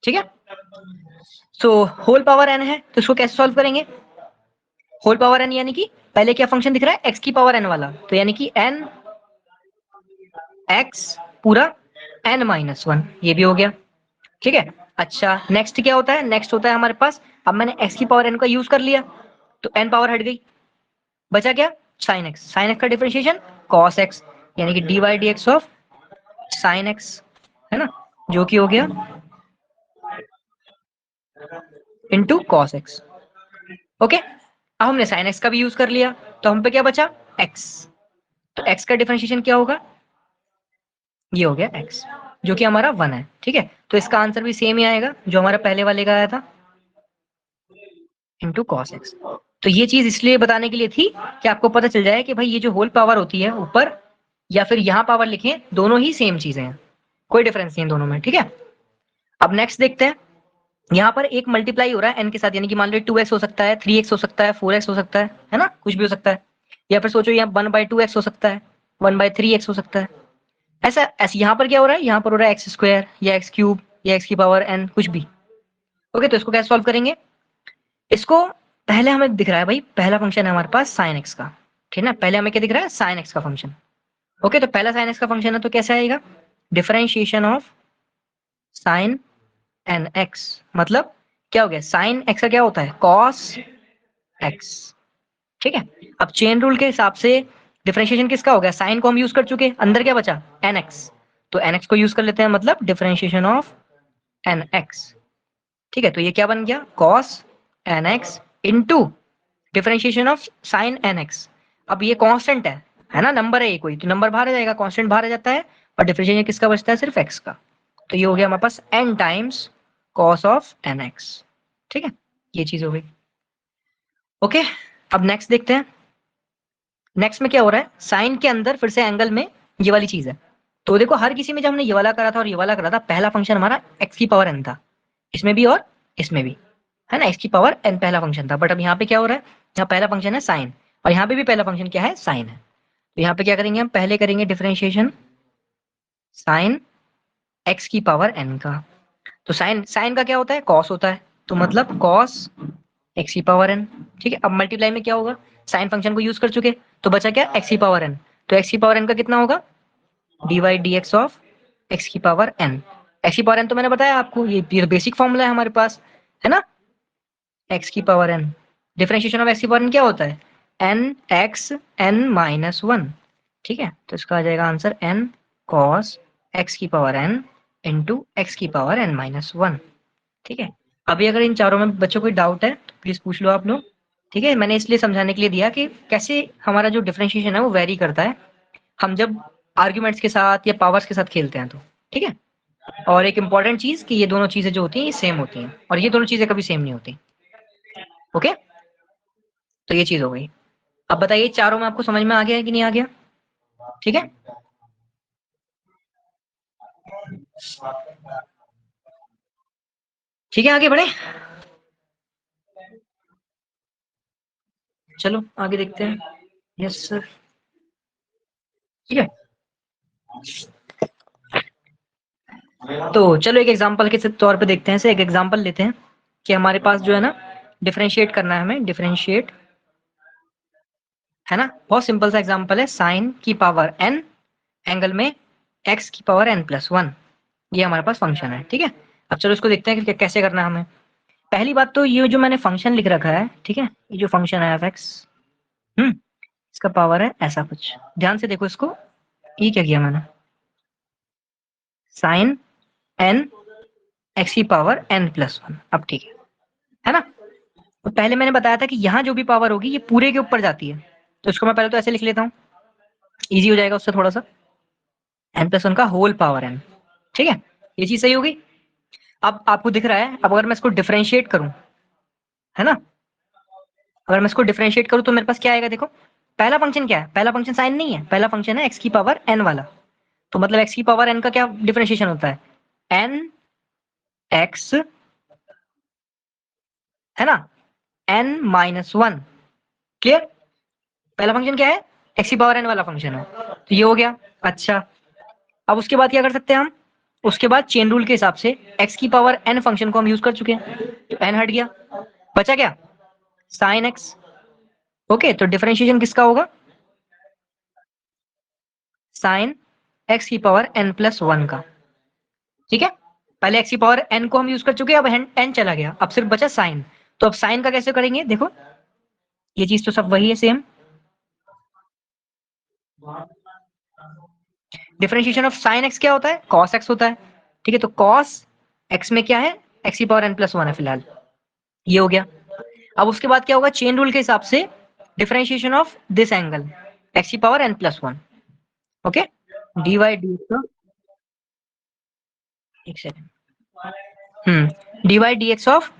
ठीक है? सो होल पावर एन है, तो इसको कैसे सॉल्व करेंगे? होल पावर एन यानी कि पहले क्या फंक्शन दिख रहा है? एक्स की पावर एन वाला, तो यानी कि एन एक्स पूरा एन माइनस वन, ये भी हो गया, ठीक है? अच्छा, नेक्स्ट क्या होता है? नेक्स्ट होता है हमारे पास, अब मैंने एक्स की पावर एन का यूज कर लिया, तो एन पावर हट गई, बचा क्या? Sine x. साइन एक्स का डिफरेंशिएशन कॉस एक्स, यानी कि D by D x of sine x, है ना, जो कि हो गया इंटू कॉस एक्स, ओके? अब हमने साइन एक्स का भी यूज कर लिया, तो हम पे क्या बचा? एक्स। तो एक्स का डिफरेंशिएशन क्या होगा? ये हो गया एक्स, जो कि हमारा 1 है, ठीक है? तो इसका आंसर भी सेम ही आएगा जो हमारा पहले वाले का आया था, इंटू कॉस एक्स। तो ये चीज इसलिए बताने के लिए थी कि आपको पता चल जाए कि भाई ये जो होल पावर होती है ऊपर, या फिर यहाँ पावर लिखें, दोनों ही सेम चीजें हैं, कोई डिफरेंस नहीं है दोनों में, ठीक है? अब नेक्स्ट देखते हैं, यहाँ पर एक मल्टीप्लाई हो रहा है एन के साथ, यानी कि मान लो 2x हो सकता है, 3x हो सकता है, 4x हो सकता है ना, कुछ भी हो सकता है। या फिर सोचो यहाँ 1/2x हो सकता है, 1/3x हो सकता है। ऐसा ऐसे यहाँ पर क्या हो रहा है? यहाँ पर हो रहा है एक्स स्क्वायर या एक्स क्यूब या एक्स की पावर एन, कुछ भी, ओके? तो इसको कैसे सॉल्व करेंगे? इसको पहले हमें दिख रहा है भाई, पहला फंक्शन है हमारे पास साइन एक्स का, ठीक है ना? पहले हमें क्या दिख रहा है? साइन एक्स का फंक्शन, ओके? तो पहला साइन एक्स का फंक्शन है, तो कैसे आएगा? Differentiation of sine n x, मतलब क्या हो गया? साइन एक्स का क्या होता है? कॉस एक्स, ठीक है? अब चेन रूल के हिसाब से डिफरेंशिएशन किसका हो गया? साइन को हम यूज कर चुके, अंदर क्या बचा? एन एक्स, तो एन एक्स को यूज कर लेते हैं, मतलब डिफरेंशिएशन ऑफ एन एक्स, ठीक है? तो ये क्या बन गया? Cos n x into differentiation of sine n x. अब ये कांस्टेंट है ना, नंबर है ये कोई, तो नंबर बाहर आ जाएगा, कांस्टेंट बाहर आ जाता है, और डिफरेंशिएशन किसका बचता है? सिर्फ एक्स का। तो ये हो गया हमारे पास n times cos of n x, ठीक है? ये चीज हो गई, ओके? अब नेक्स्ट देखते हैं, नेक्स्ट में क्या हो रहा है? साइन के अंदर फिर से एंगल में ये वाली चीज है, तो देखो हर किसी में जब हमने ये वाला करा था और ये वाला करा था, पहला फंक्शन हमारा एक्स की पावर एन था, इसमें भी और इसमें भी, है ना, एक्स की पावर एन पहला फंक्शन था। बट अब यहाँ पे क्या हो रहा है? यहाँ पहला फंक्शन है साइन, और यहाँ पे भी पहला फंक्शन क्या है? साइन है। तो यहाँ पे क्या करेंगे हम? पहले करेंगे डिफरेंशिएशन साइन एक्स की पावर एन का, तो साइन साइन का क्या होता है? कॉस होता है, तो मतलब कॉस एक्स की पावर एन, ठीक है? अब मल्टीप्लाई में क्या होगा? साइन फंक्शन को यूज कर चुके, तो बचा क्या? एक्स की पावर एन, तो एक्स की पावर एन का कितना होगा? D by D x of x की पावर एन, एक्स की पावर एन तो मैंने बताया आपको, ये बेसिक फॉर्मूला है हमारे पास, है ना, एक्स की power n. Differentiation of x की पावर एन क्या होता है, n x N minus one, ठीक है, तो इसका आ जाएगा आंसर एन कॉस एक्स की पावर एन इंटू एक्स की पावर एन माइनस वन, ठीक है। अभी अगर इन चारों में बच्चों कोई डाउट है तो प्लीज पूछ लो आप लोग, ठीक है। मैंने इसलिए समझाने के लिए दिया कि कैसे हमारा जो डिफरेंशिएशन है वो वेरी करता है हम जब आर्ग्यूमेंट्स के साथ या पावर्स के साथ खेलते हैं तो, ठीक है। और एक इंपॉर्टेंट चीज कि ये दोनों चीजें जो होती हैं ये सेम होती हैं, और ये दोनों चीजें कभी सेम नहीं होती, ओके। तो ये चीज हो गई। अब बताइए चारों में आपको समझ में आ गया है कि नहीं आ गया, ठीक है। ठीक है, आगे बढ़े, चलो आगे देखते हैं। यस सर, ठीक है। तो चलो एक एग्जांपल के तौर पे देखते हैं, से एक एग्जांपल लेते हैं कि हमारे पास जो है ना डिफरेंशिएट करना है हमें, डिफरेंशिएट, है ना। बहुत सिंपल सा एग्जांपल है, साइन की पावर n एंगल में x की पावर n प्लस वन, ये हमारे पास फंक्शन है, ठीक है। अब चलो इसको देखते हैं कि कैसे करना है हमें। पहली बात तो ये जो मैंने फंक्शन लिख रखा है, ठीक है, ये जो फंक्शन है f(x), इसका पावर है ऐसा कुछ, ध्यान से देखो इसको, ये क्या किया मैंने, साइन n x की पावर n प्लस वन। अब ठीक है ना। तो पहले मैंने बताया था कि यहाँ जो भी पावर होगी ये पूरे के ऊपर जाती है, तो इसको मैं पहले तो ऐसे लिख लेता हूँ, इजी हो जाएगा उससे थोड़ा सा, n प्लस वन का होल पावर n, ठीक है, ये चीज सही होगी। अब आपको दिख रहा है, अब अगर मैं इसको डिफरेंशिएट करूं, है ना, अगर मैं इसको डिफरेंशिएट करूं तो मेरे पास क्या आएगा, देखो पहला फंक्शन क्या है, पहला फंक्शन साइन नहीं है, पहला फंक्शन है x की पावर n वाला, तो मतलब x की पावर n का क्या डिफरेंशिएशन होता है, n x, है ना, n माइनस वन, क्लियर। पहला फंक्शन क्या है, x की पावर n वाला फंक्शन है, तो ये हो गया। अच्छा, अब उसके बाद क्या कर सकते हैं हम, उसके बाद चेन रूल के हिसाब से x की पावर n फंक्शन को हम यूज कर चुके हैं, तो n हट गया, बचा क्या, साइन x, ओके। तो डिफरेंशिएशन किसका होगा, साइन x की पावर n प्लस वन का, ठीक है। पहले x की पावर n को हम यूज कर चुके हैं, अब n चला गया, अब सिर्फ बचा साइन, तो अब साइन का कैसे करेंगे, देखो ये चीज तो सब वही है same, differentiation of sign x क्या होता है, cos x होता है, ठीक है। तो cos x में क्या है, x की पावर n प्लस वन है फिलहाल, ये हो गया। अब उसके बाद क्या होगा, चेन रूल के हिसाब से differentiation of this angle x की power n plus one, okay, d y d x, एक second, d y d x of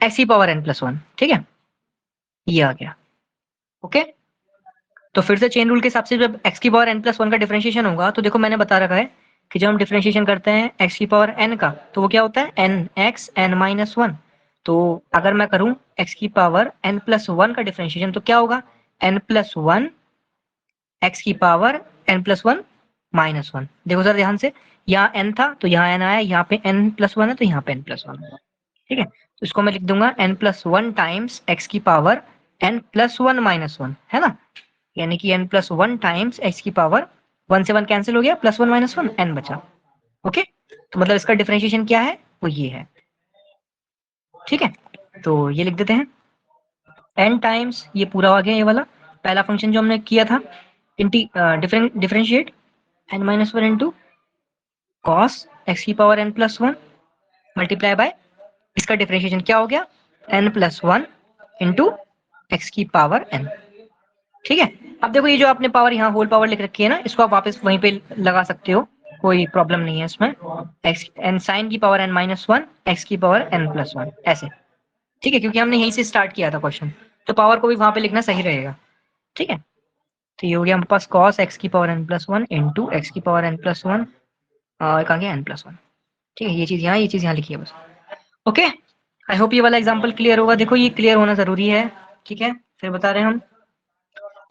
x की पावर n प्लस वन, ठीक है, ये आ गया, ओके। तो फिर से चेन रूल के हिसाब से जब x की पावर n प्लस वन का डिफरेंशिएशन होगा, तो देखो मैंने बता रखा है कि जब हम डिफरेंशिएशन करते हैं x की पावर n का, तो वो क्या होता है n x n minus one. तो अगर मैं करूं x की पावर n प्लस वन का डिफरेंशिएशन तो क्या होगा, n प्लस वन x की power n plus one minus one. देखो सर ध्यान से, यहाँ n था तो यहाँ n आया, यहाँ पे n प्लस वन है तो यहाँ पे n प्लस वन है, ठीक है। तो इसको मैं लिख दूंगा n plus one times x की power n plus one minus one, है ना, यानी कि n plus one times x की पावर, वन से वन कैंसिल हो गया, plus one minus one n बचा, ओके। तो मतलब इसका डिफरेंशिएशन क्या है, वो ये है, ठीक है। तो ये लिख देते हैं n टाइम्स, ये पूरा आ गया ये वाला पहला फंक्शन जो हमने किया था, differentiate n minus one into cos x की power n plus one multiply by, इसका डिफरेंशिएशन क्या हो गया, n plus one into x की पावर n, ठीक है। अब देखो ये जो आपने पावर यहाँ होल पावर लिख रखी है ना, इसको आप वापस वहीं पे लगा सकते हो, कोई प्रॉब्लम नहीं है इसमें, एक्स एन साइन की power n minus one x की पावर n प्लस वन ऐसे, ठीक है, क्योंकि हमने यहीं से स्टार्ट किया था क्वेश्चन, तो पावर को भी वहां पे लिखना सही रहेगा, ठीक है। तो ये हो गया हमारे पास कॉस एक्स की power n plus one into x की पावर n प्लस वन, कहाँ गया n प्लस वन, ठीक है। ये चीज यहाँ, ये चीज यहाँ लिखी है बस, ओके। आई होप ये वाला एग्जाम्पल क्लियर होगा, देखो ये क्लियर होना जरूरी है, ठीक है। फिर बता रहे हैं हम,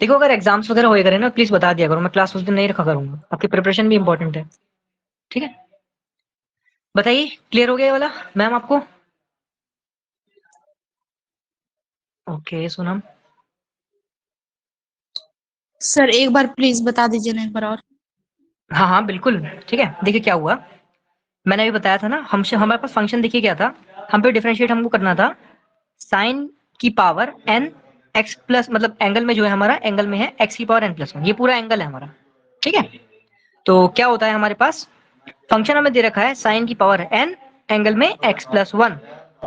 देखो अगर एग्जाम्स वगैरह हो करे ना प्लीज बता दिया करो, मैं क्लास उस दिन नहीं रखा करूंगा, आपकी प्रिपरेशन भी इंपॉर्टेंट है, ठीक है। बताइए क्लियर हो गया ये वाला मैम आपको, ओके सोनम। सर एक बार प्लीज बता दीजिए ना एक बार और। हाँ हाँ बिल्कुल, ठीक है। देखिए क्या हुआ, मैंने अभी बताया था ना, हमारे पास फंक्शन देखिए क्या था, हम पे डिफरेंशिएट हमको करना था साइन की पावर n x प्लस, मतलब एंगल में जो है हमारा, एंगल में है x की पावर n प्लस 1, ये पूरा एंगल है हमारा, ठीक है। तो क्या होता है हमारे पास, फंक्शन हमें दे रखा है साइन की पावर n, एंगल में x प्लस 1,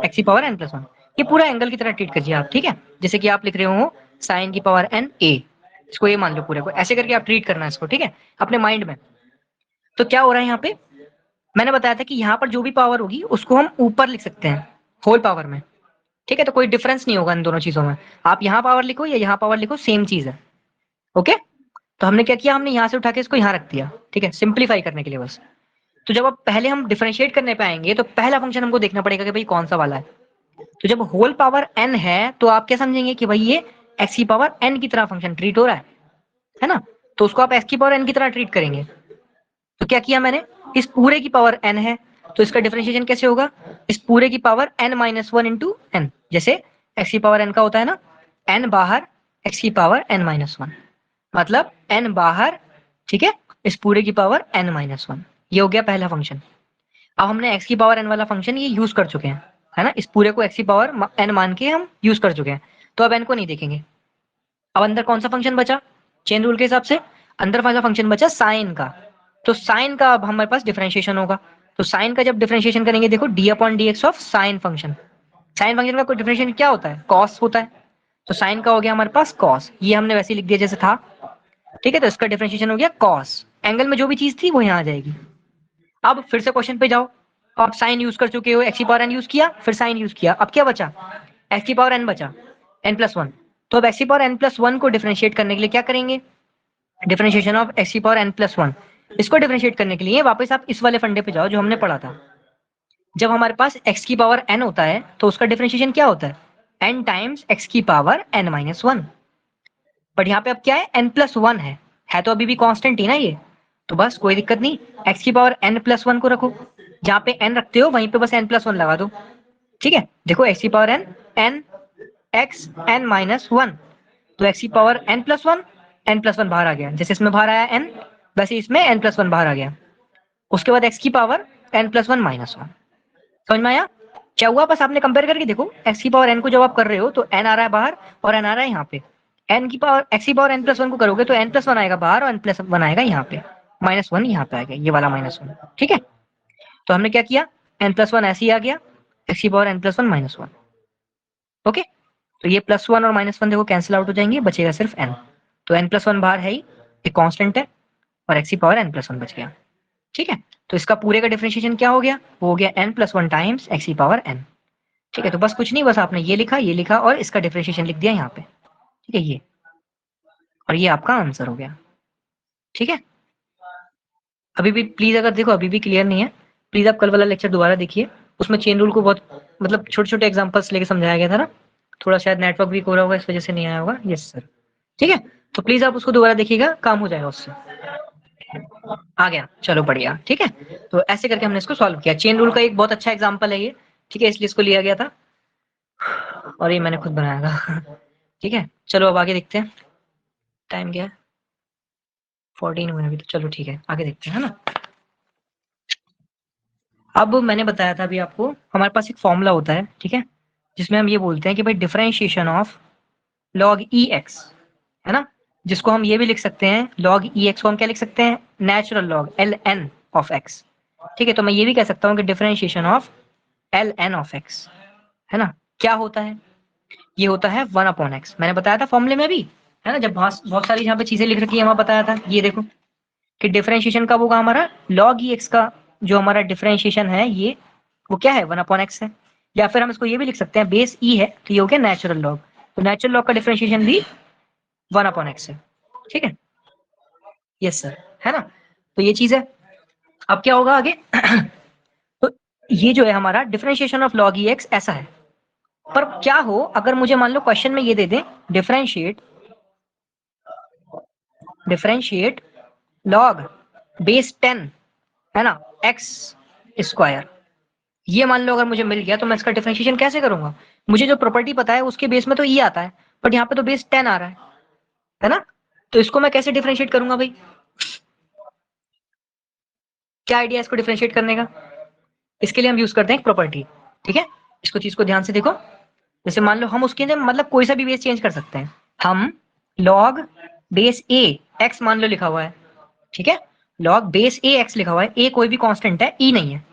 x की पावर n प्लस 1, ये पूरा एंगल की तरह ट्रीट कीजिए आप, ठीक है। जैसे कि आप लिख रहे हो साइन की पावर n a, इसको ये मान लो पूरे को, ऐसे करके आप ट्रीट करना है इसको, ठीक है, अपने माइंड में। तो क्या हो रहा है यहाँ पे, मैंने बताया था कि यहाँ पर जो भी पावर होगी उसको हम ऊपर लिख सकते हैं होल पावर में, ठीक है। तो कोई डिफरेंस नहीं होगा इन दोनों चीजों में, आप यहाँ पावर लिखो या यहाँ पावर लिखो, सेम चीज है, ओके। तो हमने क्या किया, हमने यहाँ से उठा के इसको यहाँ रख दिया, ठीक है, सिंप्लीफाई करने के लिए बस। तो जब अब पहले हम डिफरेंशिएट करने पे आएंगे तो पहला फंक्शन हमको देखना पड़ेगा कि भाई कौन सा वाला है। तो जब होल पावर n है तो आप क्या समझेंगे कि भाई ये x की पावर n की तरह फंक्शन ट्रीट हो रहा है ना। तो उसको आप x की पावर n की तरह ट्रीट करेंगे। तो क्या किया मैंने, इस पूरे की पावर n है तो इसका डिफरेंशिएशन कैसे होगा, इस पूरे की power n minus 1 into n, जैसे x की पावर n का होता है ना, n बाहर x की पावर n माइनस 1, मतलब n बाहर, ठीक है, इस पूरे की पावर n माइनस 1, ये हो गया पहला फंक्शन। अब हमने x की पावर n वाला फंक्शन ये यूज कर चुके हैं, है ना, इस पूरे को x की पावर n मान के हम यूज कर चुके हैं, तो अब n को नहीं देखेंगे। अब अंदर कौन सा फंक्शन बचा, चेन रूल के हिसाब से अंदर वाला फंक्शन बचा साइन का, तो साइन का अब हमारे पास डिफरेंशिएशन होगा। तो साइन का जब डिफरेंशिएशन करेंगे, देखो D upon D x of sine function, sine function का कोई डिफरेंशिएशन क्या होता है, कॉस होता है, तो साइन का हो गया हमारे पास कॉस, ये हमने वैसे ही लिख दिया जैसे था, ठीक है। तो इसका डिफरेंशिएशन हो गया कॉस, एंगल में जो भी चीज थी वो यहाँ आ जाएगी। अब फिर से क्वेश्चन पे जाओ, आप साइन यूज कर चुके हो, एक्स की पावर एन यूज किया, फिर साइन यूज किया, अब क्या बचा, एक्स की पावर एन बचा, एन प्लस 1। तो अब एक्स की पावर एन प्लस 1 को डिफरेंशिएट करने के लिए क्या करेंगे, डिफरेंशिएशन ऑफ एक्स की पावर एन प्लस 1, इसको डिफरेंशिएट करने के लिए वापस आप इस वाले फंडे पे जाओ जो हमने पढ़ा था। जब हमारे पास एक्स की पावर एन होता है तो उसका डिफरेंशिएशन क्या होता है, एन टाइम्स एक्स की पावर एन माइनस 1, बट यहाँ पे अब क्या है, एन प्लस 1 है तो अभी भी कांस्टेंट ही ना ये, तो बस कोई दिक्कत नहीं, एक्स की पावर एन प्लस 1 को रखो, जहाँ पे एन रखते हो वहीं पे बस एन प्लस 1 लगा दो, ठीक है। देखो एक्स की power n, n x N minus 1, तो एक्स की power n plus 1, n plus 1 बाहर आ गया, जैसे इसमें बाहर आया एन, वैसे इसमें एन प्लस 1 बाहर आ गया। उसके बाद एक्स की पावर एन प्लस 1 माइनस 1, समझ में आया क्या हुआ, बस आपने कंपेयर करके देखो, एक्स की पावर एन को जब आप कर रहे हो तो एन आ रहा है बाहर और एन आ रहा है यहाँ पे, एन की पावर एक्स की पावर एन प्लस 1 को करोगे तो एन प्लस 1 आएगा बाहर और एन प्लस 1 आएगा यहाँ पे, माइनस 1 यहाँ पे आएगा, ये वाला माइनस 1, ठीक है। तो हमने क्या किया, एन प्लस 1 ऐसे ही आ गया, एक्स की power n plus 1 minus 1, okay. तो ये प्लस 1 और माइनस 1 देखो कैंसिल आउट हो जाएंगे, बचेगा सिर्फ एन, तो एन प्लस 1 बाहर है ही, एक कांस्टेंट है, और एक्स की पावर एन प्लस 1 बच गया, ठीक है। तो इसका पूरे का डिफरेंशिएशन क्या हो गया, वो हो गया एन प्लस 1 टाइम्स एक्स की पावर एन, ठीक है। तो बस कुछ नहीं, बस आपने ये लिखा और इसका डिफरेंशिएशन लिख दिया यहाँ पे, ठीक है, ये, और ये आपका आंसर हो गया, ठीक है। अभी भी प्लीज अगर देखो अभी भी क्लियर नहीं है, प्लीज आप कल वाला लेक्चर दोबारा देखिए, उसमें चेन रूल को बहुत मतलब छोटे छोटे एग्जांपल्स लेके समझाया गया था ना, थोड़ा शायद नेटवर्क वीक हो रहा होगा इस वजह से नहीं आया होगा, यस सर, ठीक है। तो प्लीज आप उसको दोबारा देखिएगा, काम हो जाएगा उससे, आ गया, चलो बढ़िया, ठीक है। तो ऐसे करके हमने इसको सॉल्व किया, चेन रूल का एक बहुत अच्छा एग्जाम्पल है ये, ठीक है, इसलिए इसको लिया गया था और ये मैंने खुद बनाया था ठीक है। चलो अब आगे देखते हैं, टाइम क्या है, 14 हुए अभी तो, चलो ठीक है आगे देखते हैं, है ना। अब मैंने बताया था अभी आपको, हमारे पास एक फॉर्मूला होता है, ठीक है, जिसमें हम ये बोलते हैं कि भाई differentiation of log E x, है ना, जिसको हम ये भी लिख सकते हैं, लॉग ई एक्स को हम क्या लिख सकते हैं, natural log l n of x, ठीक है। तो मैं ये भी कह सकता हूँ कि differentiation of l n of x, है ना, क्या होता है, ये होता है 1 अपॉन एक्स, मैंने बताया था फॉर्मूले में भी, है ना, जब बहुत सारी यहाँ पे चीजें लिख रखी है वहां बताया था, ये देखो कि डिफरेंशिएशन कब होगा हमारा, लॉग ई एक्स का जो हमारा डिफरेंशिएशन है ये, वो क्या है 1 अपॉन एक्स है, या फिर हम इसको ये भी लिख सकते हैं, बेस ई है तो ये हो गया नेचुरल लॉग, तो नेचुरल लॉग का डिफरेंशिएशन भी 1 अपॉन एक्स है, ठीक है, यस सर, है ना। तो ये चीज है, अब क्या होगा आगे तो ये जो है हमारा differentiation of log E x ऐसा है, पर क्या हो अगर मुझे मान लो क्वेश्चन में ये दे दें, डिफरेंशिएट डिफरेंशिएट लॉग बेस 10, है ना, एक्स स्क्वायर, ये मान लो अगर मुझे मिल गया तो मैं इसका डिफरेंशिएशन कैसे करूंगा, मुझे जो प्रॉपर्टी पता है उसके बेस में तो ई आता है, बट यहाँ पे तो बेस 10 आ रहा है ना, तो इसको मैं कैसे डिफरेंशिएट करूंगा भाई, क्या आइडिया है इसको डिफरेंशिएट करने का, इसके लिए हम यूज करते हैं एक प्रॉपर्टी, ठीक है। इसको चीज को ध्यान से देखो, जैसे मान लो हम उसके अंदर मतलब कोई सा भी बेस चेंज कर सकते हैं। हम log बेस a x मान लो लिखा हुआ है, ठीक है, log बेस a x लिखा हुआ है, a कोई भी कांस्टेंट है, e नहीं है,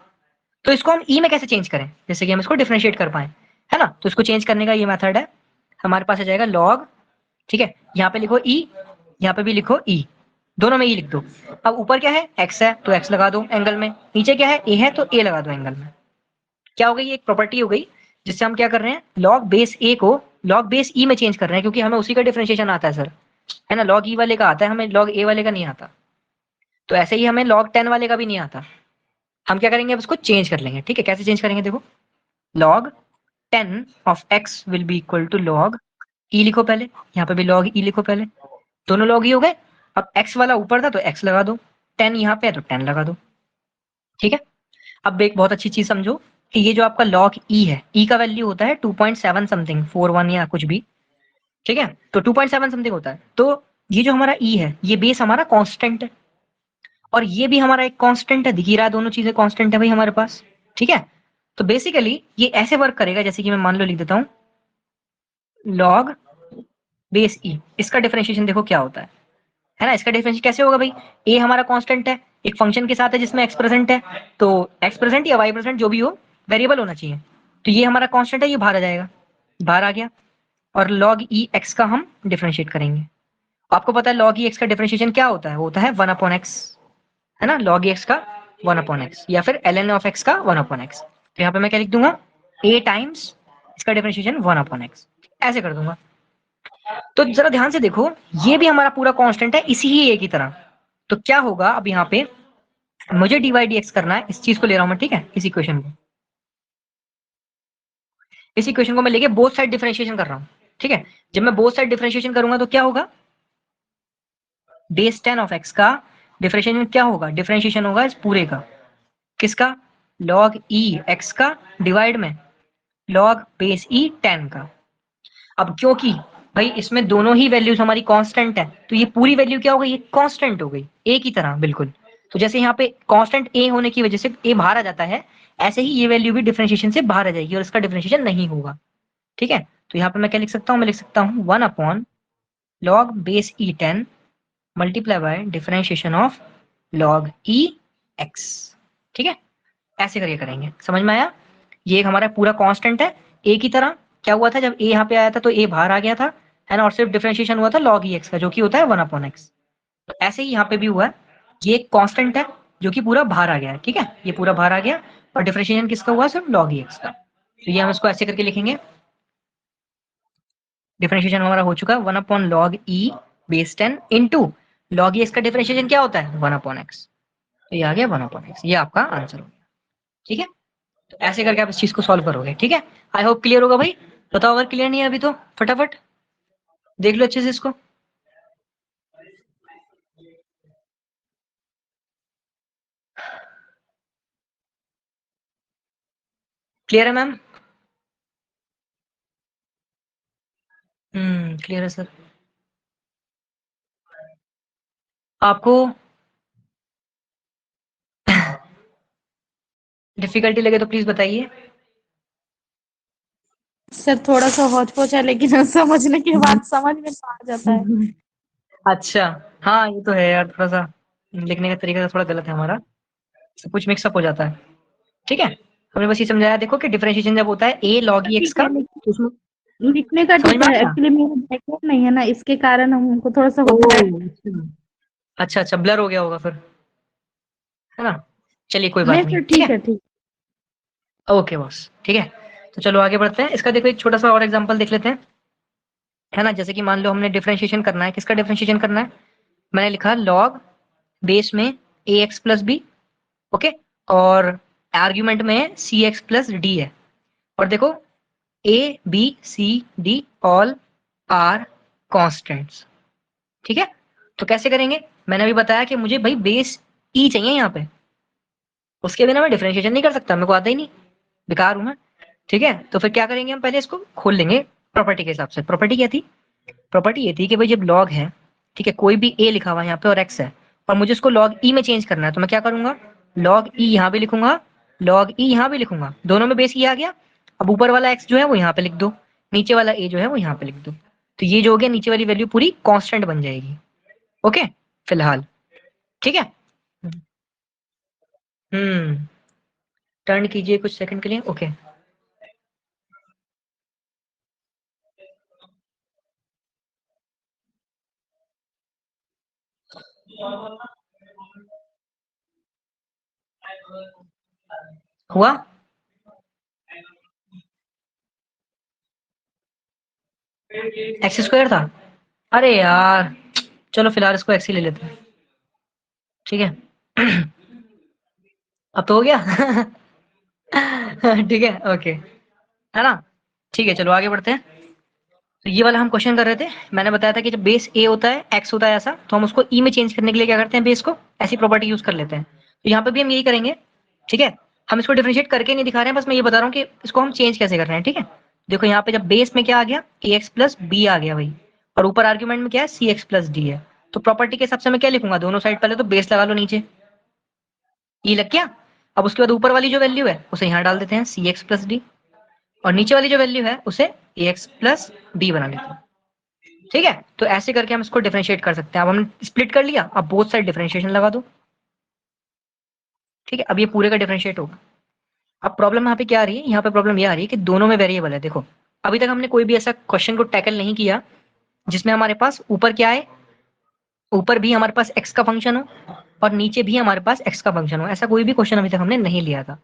तो इसको हम e में कैसे चेंज करें, जैसे कि हम इसको डिफरेंशिएट कर पाए, है ना। तो इसको चेंज करने का ये मेथड है, हमारे पास आ जाएगा log, ठीक है, यहाँ पे लिखो e, यहाँ पे भी लिखो e, दोनों में e लिख दो। अब ऊपर क्या है, x है तो x लगा दो एंगल में, नीचे क्या है, a है तो a लगा दो एंगल में। क्या हो गई, एक प्रॉपर्टी हो गई जिससे हम क्या कर रहे हैं, log बेस a को log बेस e में चेंज कर रहे हैं, क्योंकि हमें उसी का डिफरेंशिएशन आता है सर, है ना, log e वाले का आता है, हमें log a वाले का नहीं आता। तो ऐसे ही हमें log 10 वाले का भी नहीं आता। हम क्या करेंगे, अब इसको चेंज कर लेंगे, ठीक है। कैसे चेंज करेंगे, देखो, log 10 of x will be equal to log e लिखो पहले, यहाँ पे भी log e लिखो पहले, दोनों log e हो गए। अब x वाला ऊपर था तो x लगा दो, 10 यहाँ पे है तो 10 लगा दो, ठीक है। अब एक बहुत अच्छी चीज समझो कि ये जो आपका log e है, e का वैल्यू होता है 2.7 समथिंग 41 या कुछ भी, ठीक है, तो 2.7 समथिंग होता है। तो ये जो हमारा e है, ये बेस हमारा कांस्टेंट है, और ये भी हमारा एक कांस्टेंट है, दिख ही रहा है, दोनों चीजें कांस्टेंट है भाई हमारे पास, ठीक है। तो बेसिकली ये ऐसे वर्क करेगा, जैसे कि मैं मान लो लिख देता हूँ log बेस e, इसका डिफरेंशिएशन देखो क्या होता है ना। इसका डिफरेंशिएशन कैसे होगा भाई, a हमारा कांस्टेंट है, एक फंक्शन के साथ है जिसमें x प्रेजेंट है, तो x प्रेजेंट या y प्रेजेंट जो भी हो, वेरिएबल होना चाहिए, तो ये हमारा कांस्टेंट है, ये बाहर आ जाएगा, बाहर आ गया, और log e x का हम डिफरेंशिएट करेंगे। आपको पता है log e x का डिफरेंशिएशन क्या होता है, वो होता है 1/x, है ना, log e x का 1/x, या फिर ln ऑफ x का 1/x। तो यहाँ पे मैं क्या लिख दूंगा, a टाइम्स इसका डिफरेंशिएशन 1/x, ऐसे कर दूंगा। तो जरा ध्यान से देखो, ये भी हमारा पूरा कांस्टेंट है इसी ही a की तरह। तो क्या होगा, अब यहाँ पे मुझे dy dx करना है, इस चीज को ले रहा हूं मैं, ठीक है, इस इक्वेशन को, इस इक्वेशन को मैं लेके बोथ साइड डिफरेंशिएशन कर रहा हूँ, ठीक है। जब मैं बोथ साइड डिफरेंशिएशन करूंगा तो क्या होगा, बेस 10 ऑफ x का डिफरेंशिएशन क्या होगा, डिफरेंशिएशन होगा इस पूरे का, किसका, log e x का डिवाइड में log बेस e 10 का। अब क्योंकि भाई इसमें दोनों ही वैल्यूज हमारी कांस्टेंट है, तो ये पूरी वैल्यू क्या हो गई, ये कांस्टेंट हो गई a की तरह बिल्कुल। तो जैसे यहाँ पे कांस्टेंट a होने की वजह से a बाहर आ जाता है, ऐसे ही ये वैल्यू भी डिफरेंशिएशन से बाहर आ जाएगी और इसका डिफरेंशिएशन नहीं होगा, ठीक है। तो यहाँ पे मैं क्या लिख सकता हूँ, मैं लिख सकता हूँ 1/log base e 10 multiply by differentiation of log e x, ठीक है। ऐसे करके करेंगे, समझ में आया। ये एक हमारा पूरा कांस्टेंट है a की तरह। क्या हुआ था, जब a यहाँ पे आया था तो a बाहर आ गया था, है ना, और सिर्फ डिफरेंशिएशन हुआ था log e x का, जो कि होता है 1/x। तो ऐसे ही यहाँ पे भी हुआ है, ये एक कांस्टेंट है जो कि पूरा बाहर आ गया है, ठीक है, ये पूरा बाहर आ गया, और डिफरेंशिएशन किसका हुआ, सिर्फ log e x का। तो ये हम इसको ऐसे करके लिखेंगे, डिफरेंशिएशन हमारा हो चुका है 1/log e base 10 into log e x का डिफरेंशिएशन क्या होता है, 1/x। तो ये आ गया 1/x, ये आपका आंसर हो गया, ठीक है। तो ऐसे करके आप इस चीज को सॉल्व करोगे, ठीक है। आई होप क्लियर होगा भाई। बताओ अगर क्लियर नहीं है अभी तो फटाफट देख लो अच्छे से इसको। क्लियर है मैम? क्लियर है सर। आपको डिफिकल्टी लगे तो प्लीज बताइए। सर थोड़ा सा हौच पौच है, लेकिन समझने के बाद समझ में तो आ जाता है। अच्छा, हाँ ये तो है यार, थोड़ा सा लिखने का तरीका थोड़ा गलत है हमारा, सब कुछ मिक्सअप हो जाता है, ठीक है। हमने बस ये समझाया, देखो कि डिफरेंशिएशन जब होता है a log e x ठीक का, है, तो उसमें लिखने का समझ ठीक में आ है, गया। एक्चुअली मेरा बैकअप नहीं है ना, इसके कारण हमको थोड़ा सा होता है। ओह, अच्छा अच्छा, ब्लर हो गया होगा फिर, है ना। चलिए कोई बात नहीं नहीं, फिर ठीक ठीक है, है, ठीक। ओके बॉस, ठीक है। तो चलो आगे बढ़ते हैं, इसका देखो एक छोटा सा और एग्जांपल देख लेते हैं, है ना। जैसे कि मान लो हमने डिफरेंशिएशन करना है, किसका डिफरेंशिएशन करना है, मैंने लिखा log बेस में ax प्लस बी, ओके, और आर्ग्यूमेंट में सी एक्स प्लस डी है, और देखो a b c d all are constants, ठीक है। तो कैसे करेंगे, मैंने अभी बताया कि मुझे भाई बेस e चाहिए यहाँ पे, उसके बिना मैं डिफरेंशिएशन नहीं कर सकता, मेरे को आता ही नहीं, बेकार हूं मैं, ठीक है। तो फिर क्या करेंगे, हम पहले इसको खोल लेंगे प्रॉपर्टी के हिसाब से। प्रॉपर्टी क्या थी, प्रॉपर्टी ये थी कि भाई जब लॉग है, ठीक है, कोई भी a लिखा हुआ है यहाँ पे और x है, और मुझे उसको log e में चेंज करना है, तो मैं क्या करूंगा, log e यहाँ पे लिखूंगा, log e यहाँ भी लिखूंगा, दोनों में बेस e आ गया। अब ऊपर वाला x जो है वो यहाँ पे लिख दो, नीचे वाला a जो है वो यहाँ पे लिख दो, तो ये जो हो गया नीचे वाली वैल्यू पूरी कांस्टेंट बन जाएगी। ओके फिलहाल ठीक है। टर्न कीजिए कुछ सेकंड के लिए। ओके हुआ। एक्स स्क्वायर था, अरे यार चलो फिलहाल इसको एक्स ही ले लेते हैं, ठीक है। अब तो हो गया। ठीक है ओके, है ना, ठीक है चलो आगे बढ़ते हैं। तो ये वाला हम क्वेश्चन कर रहे थे, मैंने बताया था कि जब बेस ए होता है, एक्स होता है ऐसा, तो हम उसको ई में चेंज करने के लिए क्या करते हैं, बेस को ऐसी प्रॉपर्टी यूज कर लेते हैं। तो यहाँ पे भी हम यही करेंगे, ठीक है। हम इसको डिफरेंशिएट करके नहीं दिखा रहे हैं, बस मैं ये बता रहा हूँ कि इसको हम चेंज कैसे कर रहे हैं, ठीक है। देखो यहाँ पे जब बेस में क्या आ गया, ए एक्स प्लस बी आ गया भाई, और ऊपर आर्ग्यूमेंट में क्या है, सी एक्स प्लस डी है। तो प्रॉपर्टी के हिसाब से मैं क्या लिखूंगा, दोनों साइड पहले तो बेस लगा लो नीचे, ई लग गया। अब उसके बाद ऊपर वाली जो वैल्यू है उसे यहाँ डाल देते हैं, सी एक्स प्लस डी, और नीचे वाली जो वैल्यू है उसे ए एक्स प्लस बी बना लेते हैं, ठीक है। तो ऐसे करके हम इसको डिफरेंशिएट कर सकते हैं। अब हमने स्प्लिट कर लिया, अब बोथ साइड डिफरेंशिएशन लगा दो, ठीक है। अब ये पूरे का डिफरेंशिएट होगा। अब प्रॉब्लम यहाँ पे क्या आ रही है, यहाँ पे प्रॉब्लम ये आ रही है कि दोनों में वेरिएबल है। देखो अभी तक हमने कोई भी ऐसा क्वेश्चन को टैकल नहीं किया जिसमें हमारे पास ऊपर क्या है, ऊपर भी हमारे पास एक्स का फंक्शन हो और नीचे भी हमारे पास एक्स का फंक्शन हो, ऐसा कोई भी क्वेश्चन अभी तक हमने नहीं लिया था।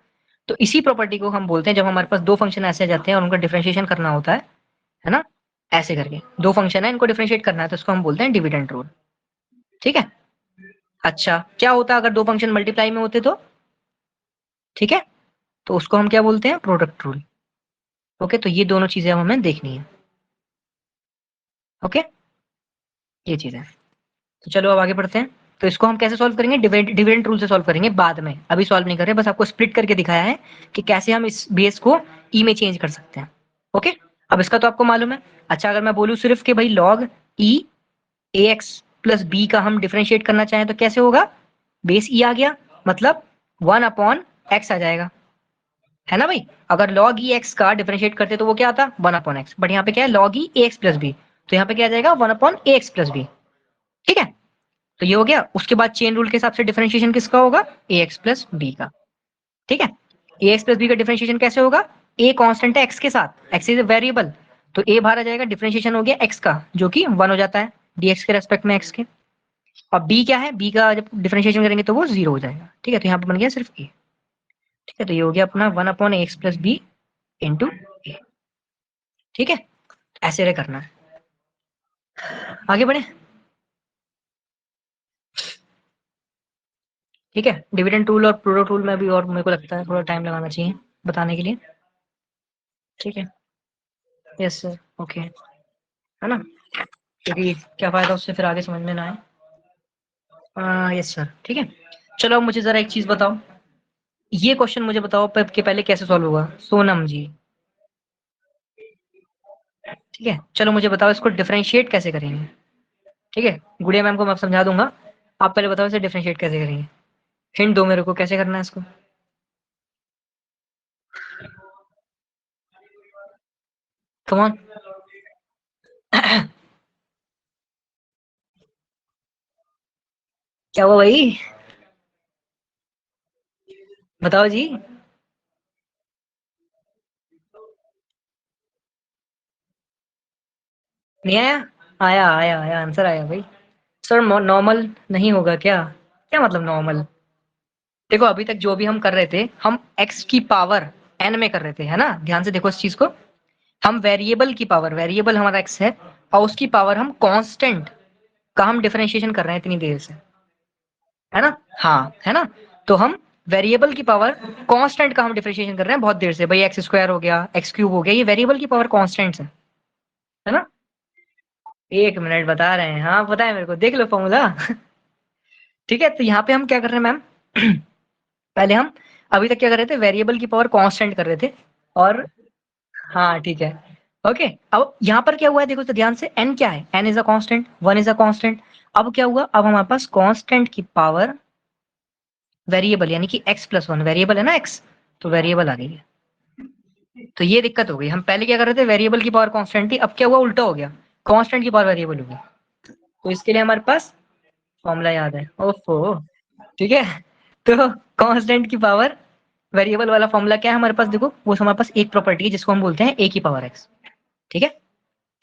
तो इसी प्रॉपर्टी को हम बोलते हैं, जब हमारे पास दो फंक्शन ऐसे आ जाते हैं और उनका डिफरेंशिएशन करना होता है ना, ऐसे करके दो फंक्शन है इनको डिफरेंशिएट करना है, तो इसको हम बोलते हैं डिविडेंड रूल, ठीक है। अच्छा क्या होता है अगर दो फंक्शन मल्टीप्लाई में होते तो, ठीक है, तो उसको हम क्या बोलते हैं, प्रोडक्ट रूल। ओके तो ये दोनों चीजें हमें देखनी है, ओके ये चीज है। तो चलो अब आगे बढ़ते हैं। तो इसको हम कैसे सॉल्व करेंगे, डिविडेंड रूल से सॉल्व करेंगे बाद में, अभी सॉल्व नहीं कर रहे, बस आपको स्प्लिट करके दिखाया है कि कैसे हम इस बेस को ई में चेंज कर सकते हैं। ओके अब इसका तो आपको मालूम है। अच्छा अगर मैं बोलूं सिर्फ कि भाई लॉग ई ए एक्स प्लस बी का हम डिफरेंशिएट करना चाहें तो कैसे होगा, बेस ई आ गया मतलब 1 अपॉन एक्स आ जाएगा, है ना भाई। अगर log ई एक्स का डिफरेंशिएट करते तो वो क्या आता, 1 अपॉन एक्स, बट यहाँ पे क्या है log ई ए एक्स प्लस बी, तो यहाँ पे क्या आ जाएगा 1 अपॉन ए एक्स प्लस बी, ठीक है। तो ये हो गया। उसके बाद चेन रूल के हिसाब से डिफरेंशिएशन किसका होगा, ए एक्स प्लस बी का, ठीक है। ए एक्स प्लस बी का डिफरेंशिएशन कैसे होगा, ए कांस्टेंट है एक्स के साथ, एक्स इज ए वेरिएबल, तो ए बाहर आ जाएगा, डिफरेंशिएशन हो गया एक्स का जो कि 1 हो जाता है डीएक्स के रेस्पेक्ट में एक्स के। और बी क्या है, बी का जब डिफरेंशिएशन करेंगे तो वो 0 हो जाएगा, ठीक है। तो यहाँ पे बन गया सिर्फ ए, ठीक है। तो ये हो गया अपना 1 upon x plus b into a, ठीक है। ऐसे रे करना है, आगे बढ़े, ठीक है। डिविडेंड टूल और प्रोडक्ट टूल में भी और मेरे को लगता है थोड़ा टाइम लगाना चाहिए बताने के लिए, ठीक है। यस सर ओके, है ना, क्योंकि क्या फायदा उससे फिर आगे समझ में ना आए। यस सर ठीक है। चलो अब मुझे जरा एक चीज बताओ, ये क्वेश्चन मुझे बताओ कि पहले कैसे सॉल्व होगा, सोनम जी, ठीक है। चलो मुझे बताओ इसको डिफरेंशिएट कैसे करेंगे, ठीक है। गुड़िया मैम को मैं समझा दूंगा, आप पहले बताओ इसे डिफरेंशिएट कैसे करेंगे, हिंट दो मेरे को कैसे करना है इसको। Come on. क्या हुआ भाई, बताओ जी। नहीं आया, आया आया आया आंसर आया भाई। सर नॉर्मल नहीं होगा क्या, क्या मतलब नॉर्मल, देखो अभी तक जो भी हम कर रहे थे हम x की पावर n में कर रहे थे, है ना, ध्यान से देखो इस चीज को। हम वेरिएबल की पावर, वेरिएबल हमारा x है और उसकी पावर हम कांस्टेंट का हम डिफरेंशिएशन कर रहे हैं इतनी देर से, है ना, हाँ है ना। तो हम वेरिएबल की पावर कांस्टेंट का हम डिफरेंशिएशन कर रहे हैं बहुत देर से, भाई एक्स स्क्वायर हो गया, एक्स क्यूब हो गया, ये वेरिएबल की पावर कांस्टेंट्स है ना। एक मिनट बता रहे हैं, हाँ पता है मेरे को, देख लो फॉर्मूला। ठीक है तो यहाँ पे हम क्या कर रहे हैं मैम, पहले हम अभी तक क्या कर रहे थे, वेरिएबल की पावर कांस्टेंट कर रहे थे, और हाँ ठीक है ओके। अब यहाँ पर क्या हुआ है देखो तो ध्यान से, n क्या है, n is a constant, 1 is a constant. अब क्या हुआ, अब हमारे पास कांस्टेंट की पावर वेरिएबल यानी कि x प्लस 1, वेरिएबल है ना x, तो वेरिएबल आ गई है। तो ये दिक्कत हो गई। हम पहले क्या कर रहे थे, वेरिएबल की पावर कांस्टेंट थी, अब क्या हुआ, उल्टा हो गया, कांस्टेंट की पावर वेरिएबल हो गई। तो इसके लिए हमारे पास फॉर्मूला याद है, ओफो, ठीक है। तो कांस्टेंट की पावर वेरिएबल वाला फॉर्मूला क्या है हमारे पास, देखो वो हमारे पास एक प्रॉपर्टी है जिसको हम बोलते हैं ए की पावर एक्स, ठीक है।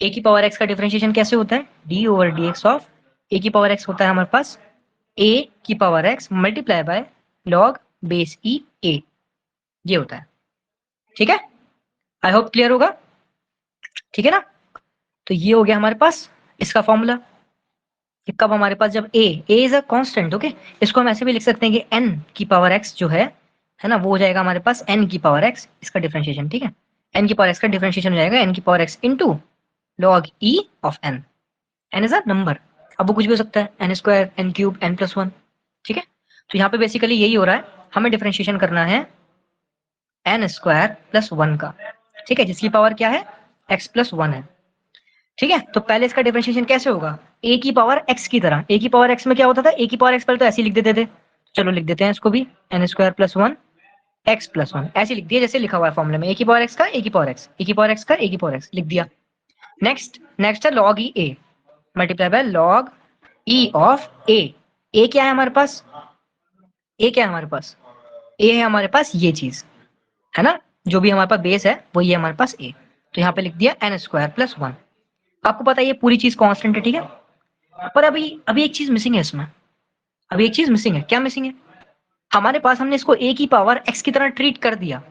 ए की पावर एक्स का डिफरेंशिएशन कैसे होता है, d over D x of a की पावर एक्स होता है हमारे पास ए की power x multiply by log base e a, ये होता है, ठीक है। आई होप क्लियर होगा, ठीक है ना। तो ये हो गया हमारे पास इसका फॉर्मूला। कब हमारे पास, जब ए इज अ कांस्टेंट, ओके। इसको हम ऐसे भी लिख सकते हैं कि n की पावर x जो है ना, वो हो जाएगा हमारे पास n की पावर x, इसका डिफरेंशिएशन, ठीक है। n की पावर x का डिफरेंशिएशन हो जाएगा n की power x into log e of n। n is a number, अब वो कुछ भी हो सकता है, n square, n cube, n plus one, ठीक है। तो यहाँ पे बेसिकली यही हो रहा है, हमें डिफरेंशिएशन करना है n स्क्वायर प्लस वन का, ठीक है, जिसकी पावर क्या है, x प्लस वन है, ठीक है। तो पहले इसका डिफरेंशिएशन कैसे होगा, a की पावर x की तरह। a की पावर x में क्या होता था, a की पावर x पहले तो ऐसे ही लिख देते थे, चलो लिख देते हैं इसको भी, n square plus one x plus one, ऐसे लिख दिया जैसे लिखा हुआ है फॉर्मूले में, a की पावर x का a की पावर x, a की पावर x का a की पावर x लिख दिया। नेक्स्ट है log e a multiply by log e of a। a क्या है हमारे पास, a क्या है हमारे पास, a है हमारे पास ये चीज, है ना, जो भी हमारे पास बेस है वो ये हमारे पास a। तो यहाँ पे लिख दिया n स्क्वायर प्लस वन। आपको पता है ये पूरी चीज कांस्टेंट है, ठीक है। पर अभी अभी एक चीज मिसिंग है इसमें, अभी एक चीज मिसिंग है। क्या मिसिंग है, हमारे पास हमने इसको a की पावर x की तरह ट्रीट कर दिया।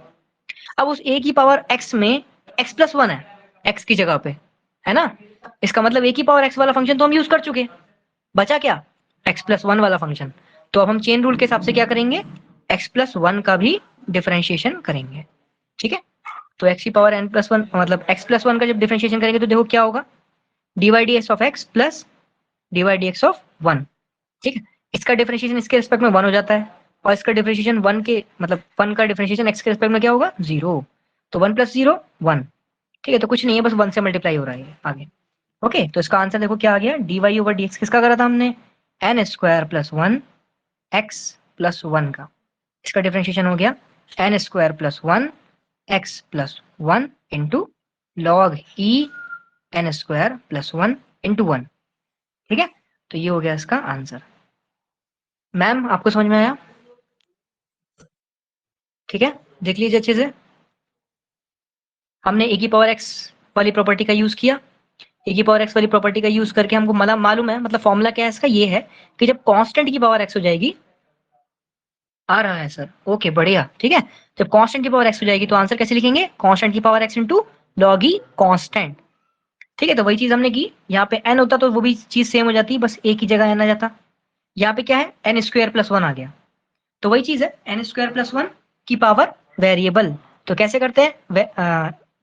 अब उस a की पावर x में x प्लस वन है x की जगह पे, है ना। इसका मतलब a की पावर x वाला फंक्शन तो हम यूज कर चुके, बचा क्या, x प्लस वन वाला फंक्शन। तो अब हम चेन रूल के हिसाब से क्या करेंगे, x प्लस वन का भी डिफरेंशिएशन करेंगे, ठीक है। तो x की पावर n प्लस वन, मतलब x प्लस वन का जब डिफरेंशिएशन करेंगे तो देखो क्या होगा, dy dx of x plus dy dx of one, ठीक है। इसका डिफरेंशिएशन इसके रिस्पेक्ट में वन हो जाता है, और इसका डिफरेंशिएशन वन के, मतलब वन का डिफरेंशिएशन x के रिस्पेक्ट में क्या होगा, जीरो। तो वन प्लस जीरो वन, ठीक है। तो कुछ नहीं है, बस वन से मल्टीप्लाई हो रहा है आगे, ओके। तो इसका आंसर देखो क्या आ गया, dy ओवर dx किसका करा था हमने, n square plus one x plus one का, इसका डिफरेंशिएशन हो गया n square plus one x plus one into log e n square plus one into one, ठीक है। तो ये हो गया इसका आंसर। मैम आपको समझ में आया, ठीक है। देख लीजिए अच्छे से, हमने ए की पावर एक्स वाली प्रॉपर्टी का यूज किया, ए की पावर एक्स वाली प्रॉपर्टी का यूज करके हमको मतलब मालूम है, मतलब फॉर्मूला क्या है इसका, ये है कि जब कांस्टेंट की पावर एक्स हो जाएगी, आ रहा है सर, ओके बढ़िया, ठीक है। जब कांस्टेंट की पावर एक्स हो जाएगी तो आंसर कैसे लिखेंगे, कांस्टेंट की पावर एक्स इंटू लॉग ई कांस्टेंट, ठीक है। तो वही चीज हमने की, यहाँ पे n होता तो वो भी चीज सेम हो जाती, बस a की जगह n आ जाता। यहाँ पे क्या है, n स्क्वायर प्लस वन आ गया, तो वही चीज है, n स्क्वायर प्लस वन की पावर वेरिएबल। तो कैसे करते हैं,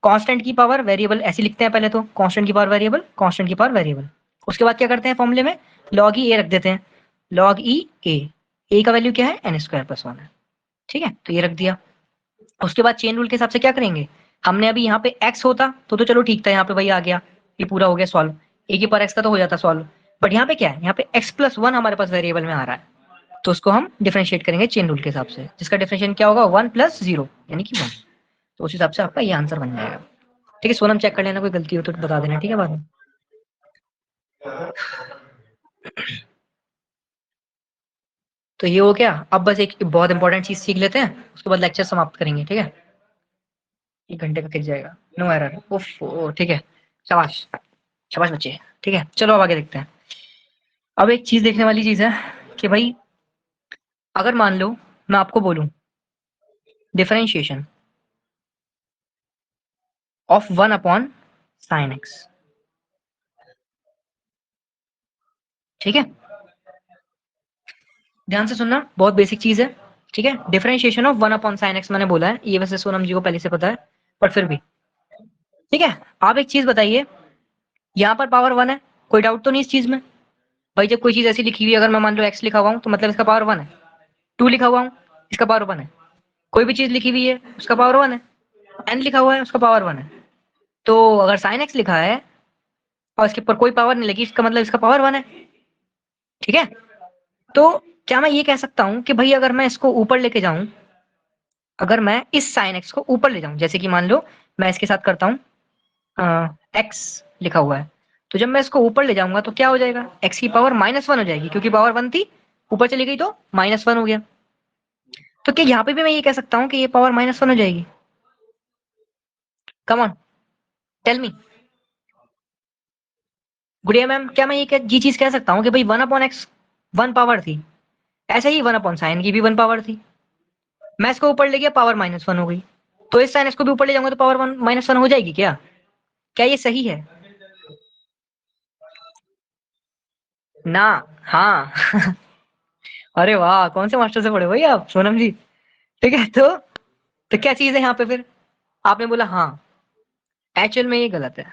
कांस्टेंट की पावर वेरिएबल ऐसे लिखते हैं पहले तो, कांस्टेंट की पावर वेरिएबल, कांस्टेंट की पावर वेरिएबल। उसके बाद क्या करते हैं, फॉर्मूले में log ई ए रख देते हैं, log ई ए का वैल्यू क्या है, n स्क्वायर प्लस वन है, ठीक है। तो ये रख दिया। उसके बाद चेन रूल के हिसाब से क्या करेंगे, हमने अभी यहाँ पे x होता तो चलो ठीक था, यहाँ पे वही आ गया, ये पूरा हो गया सॉल्व, ए की पावर x का तो हो जाता सॉल्व। बट यहाँ पे क्या है, यहाँ पे x प्लस वन हमारे पास वेरिएबल में आ रहा है, तो उसको हम डिफरेंशिएट करेंगे चेन रूल के हिसाब से, जिसका डिफरेंशिएशन क्या होगा, वन प्लस जीरो यानी कि वन। तो उस हिसाब से आपका ये आंसर बन जाएगा, ठीक है। सोनम चेक कर लेना, कोई गलती हो तो बता देना, ठीक है बाद में। तो ये हो गया। अब बस एक बहुत इंपॉर्टेंट चीज सीख लेते हैं, उसके बाद लेक्चर समाप्त करेंगे, ठीक है। एक घंटे का खिंच जाएगा, नो एरर, ओफ, ठीक है। शाबाश, शाबाश बच्चे, ठीक है। चलो अब आगे देखते हैं। अब एक चीज देखने वाली चीज है कि भाई अगर मान लो मैं आपको बोलूं differentiation of one upon sine X, ठीक है। ध्यान से सुनना, बहुत बेसिक चीज है, ठीक है। Differentiation of one upon sine x मैंने बोला है, ये वैसे सोनम जी को पहले से पता है, पर फिर भी ठीक है। आप एक चीज बताइए, यहाँ पर पावर वन है, कोई डाउट तो नहीं इस चीज में। भाई जब कोई चीज ऐसी लिखी हुई है, अगर मैं मान लो एक्स लिखा हुआ हूँ तो मतलब इसका पावर वन है, टू लिखा हुआ हूँ इसका पावर वन है, कोई भी चीज लिखी हुई है उसका पावर वन है, एन लिखा हुआ है उसका पावर वन है। तो अगर साइन एक्स लिखा है और इसके ऊपर कोई पावर नहीं लगी, इसका मतलब इसका पावर वन है, ठीक है। तो क्या मैं ये कह सकता हूँ कि भाई अगर मैं इसको ऊपर लेके जाऊं अगर मैं इस साइन एक्स को ऊपर ले जाऊं, जैसे कि मान लो मैं इसके साथ करता हूँ एक्स लिखा हुआ है, तो जब मैं इसको ऊपर ले जाऊंगा तो क्या हो जाएगा, एक्स की पावर -1 हो जाएगी, क्योंकि पावर 1 थी, ऊपर चली गई तो -1 हो गया। तो क्या यहाँ पे भी मैं ये कह सकता हूँ कि ये पावर -1 हो जाएगी? Come on tell me. Gudiya ma'am, क्या मैं ये चीज कह सकता हूँ कि भाई 1/x 1 पावर थी, ऐसे ही 1/sin की भी 1 पावर थी, मैं इसको ऊपर ले गया, पावर -1 हो गई, तो इस साइन इसको भी ऊपर ले जाऊंगा तो पावर 1 -1 हो जाएगी क्या? क्या ये सही है? ना। हाँ। अरे वाह, कौन से मास्टर से पढ़े भाई आप, सोनम जी? ठीक है, तो क्या चीज है यहाँ पे फिर? आपने बोला हाँ, एक्चुअल में ये गलत है।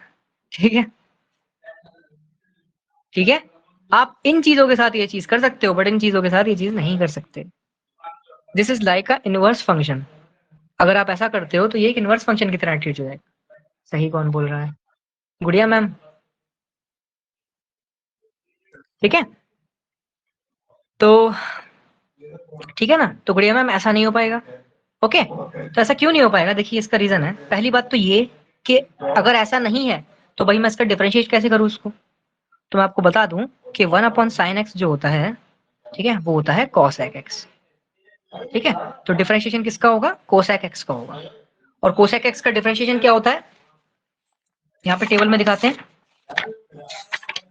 ठीक है, ठीक है, आप इन चीजों के साथ ये चीज कर सकते हो, बट इन चीजों के साथ ये चीज नहीं कर सकते। This is like a inverse function. अगर आप ऐसा करते हो तो ये एक इनवर्स फंक्शन की तरह ट्रीट हो जाएगा। सही कौन बोल रहा है? गुड़िया मैम, ठीक है, तो ठीक है ना, तो गुड़िया मैम ऐसा नहीं हो पाएगा। ओके, तो ऐसा क्यों नहीं हो पाएगा? देखिए इसका रीजन है, पहली बात तो ये कि अगर ऐसा नहीं है तो भाई मैं इसका डिफरेंशिएट कैसे करूँ उसको? तो मैं आपको बता दूं कि 1/sin x जो होता है, ठीक है, वो होता है cosec x। ठीक है, तो डिफरेंशिएशन किसका होगा? cosec x का होगा। और cosec x का डिफरेंशिएशन क्या होता है? यहाँ पे टेबल में दिखाते हैं।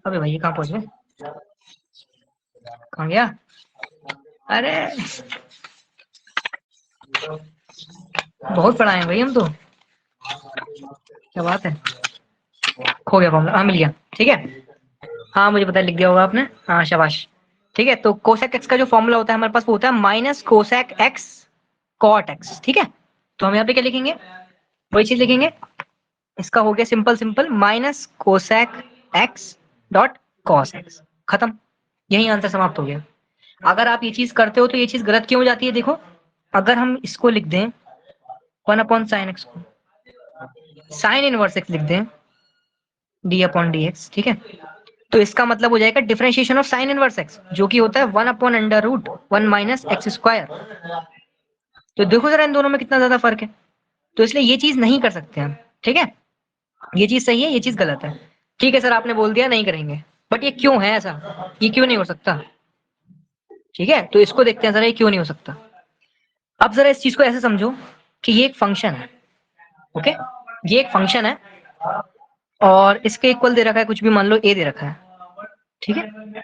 अबे भाई ये कहाँ पहुंच गए, कहाँ गया? अरे बहुत पढ़ाए हैं भाई हम तो, क्या बात है, खो गया फॉर्मूला, हाँ मिल गया, ठीक है, हाँ मुझे पता है, लिख दिया होगा आपने, हाँ शाबाश। ठीक है, तो कोसेक एक्स का जो फॉर्मूला होता है हमारे पास वो होता है minus cosec x cot x. ठीक है, तो हम यहाँ पे क्या लिखेंगे? वही चीज लिखेंगे, इसका हो गया simple simple minus cosec x dot cos x, खत्म, यही आंसर समाप्त हो गया। अगर आप ये चीज करते हो तो ये चीज गलत क्यों हो जाती है? देखो, अगर हम इसको लिख दें 1/sin x को साइन इनवर्स एक्स लिख दें d/dx, ठीक है, तो इसका मतलब हो जाएगा differentiation of sine inverse x, जो कि होता है 1/√1 माइनस एक्स स्क्वायर। तो देखो जरा इन दोनों में कितना ज्यादा फर्क है, तो इसलिए ये चीज नहीं कर सकते हम। ठीक है, ये चीज सही है, ये चीज गलत है। ठीक है सर, आपने बोल दिया नहीं करेंगे, बट ये क्यों है ऐसा, ये क्यों नहीं हो सकता? ठीक है, तो इसको देखते हैं जरा, ये क्यों नहीं हो सकता। अब जरा इस चीज को ऐसे समझो कि ये एक फंक्शन है, ओके, ये एक फंक्शन है और इसके इक्वल दे रखा है कुछ भी, मान लो ए दे रखा है, ठीक है।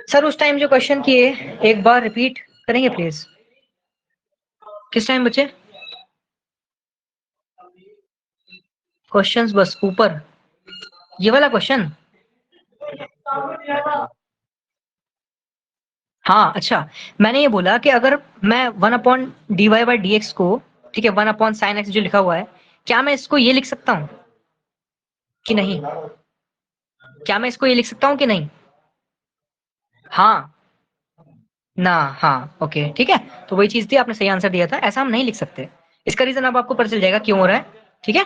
सर उस टाइम जो क्वेश्चन किए एक बार रिपीट करेंगे प्लीज? किस टाइम बच्चे? क्वेश्चंस बस ऊपर, ये वाला क्वेश्चन। हाँ अच्छा, मैंने ये बोला कि अगर मैं 1/dy/dx को, ठीक है, 1/sin x जो लिखा हुआ है, क्या मैं इसको ये लिख सकता हूँ कि नहीं? क्या मैं इसको ये लिख सकता हूँ कि नहीं? हाँ ना, हाँ ओके, ठीक है, तो वही चीज थी, आपने सही आंसर दिया था, ऐसा हम नहीं लिख सकते। इसका रीजन अब आपको पता चल जाएगा क्यों हो रहा है। ठीक है,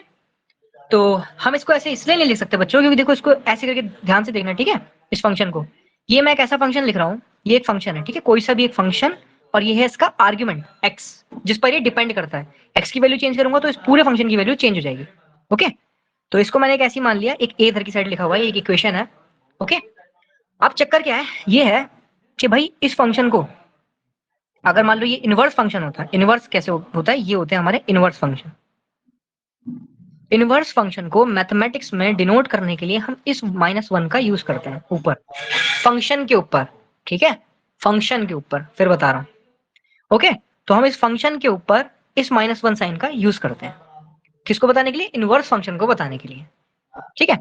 तो हम इसको ऐसे इसलिए नहीं लिख सकते बच्चों, क्योंकि देखो इसको ऐसे करके ध्यान से देखना, ठीक है, इस फंक्शन को, ये मैं एक ऐसा फंक्शन लिख रहा हूँ, ये एक फंक्शन है, ठीक है, कोई सा भी एक फंक्शन, और ये है इसका आर्ग्यूमेंट x, जिस पर ये डिपेंड करता है। x की वैल्यू चेंज करूंगा तो इस पूरे फंक्शन की वैल्यू चेंज हो जाएगी। ओके, तो इसको मैंने एक ऐसी मान लिया, एक ए इधर की साइड लिखा हुआ है, एक इक्वेशन है। ओके, अब चक्कर क्या है, ये है कि भाई इस फंक्शन को अगर मान लो ये इनवर्स फंक्शन होता है, इनवर्स कैसे होता है, ये होते हैं हमारे इनवर्स फंक्शन। इनवर्स फंक्शन को मैथमेटिक्स में डिनोट करने के लिए हम इस -1 का यूज करते हैं ऊपर, फंक्शन के ऊपर, ठीक है, फंक्शन के ऊपर, फिर बता रहा हूं। ओके, तो हम इस फंक्शन के ऊपर इस -1 साइन का यूज करते हैं, किसको बताने के लिए? इनवर्स फंक्शन को बताने के लिए। ठीक है,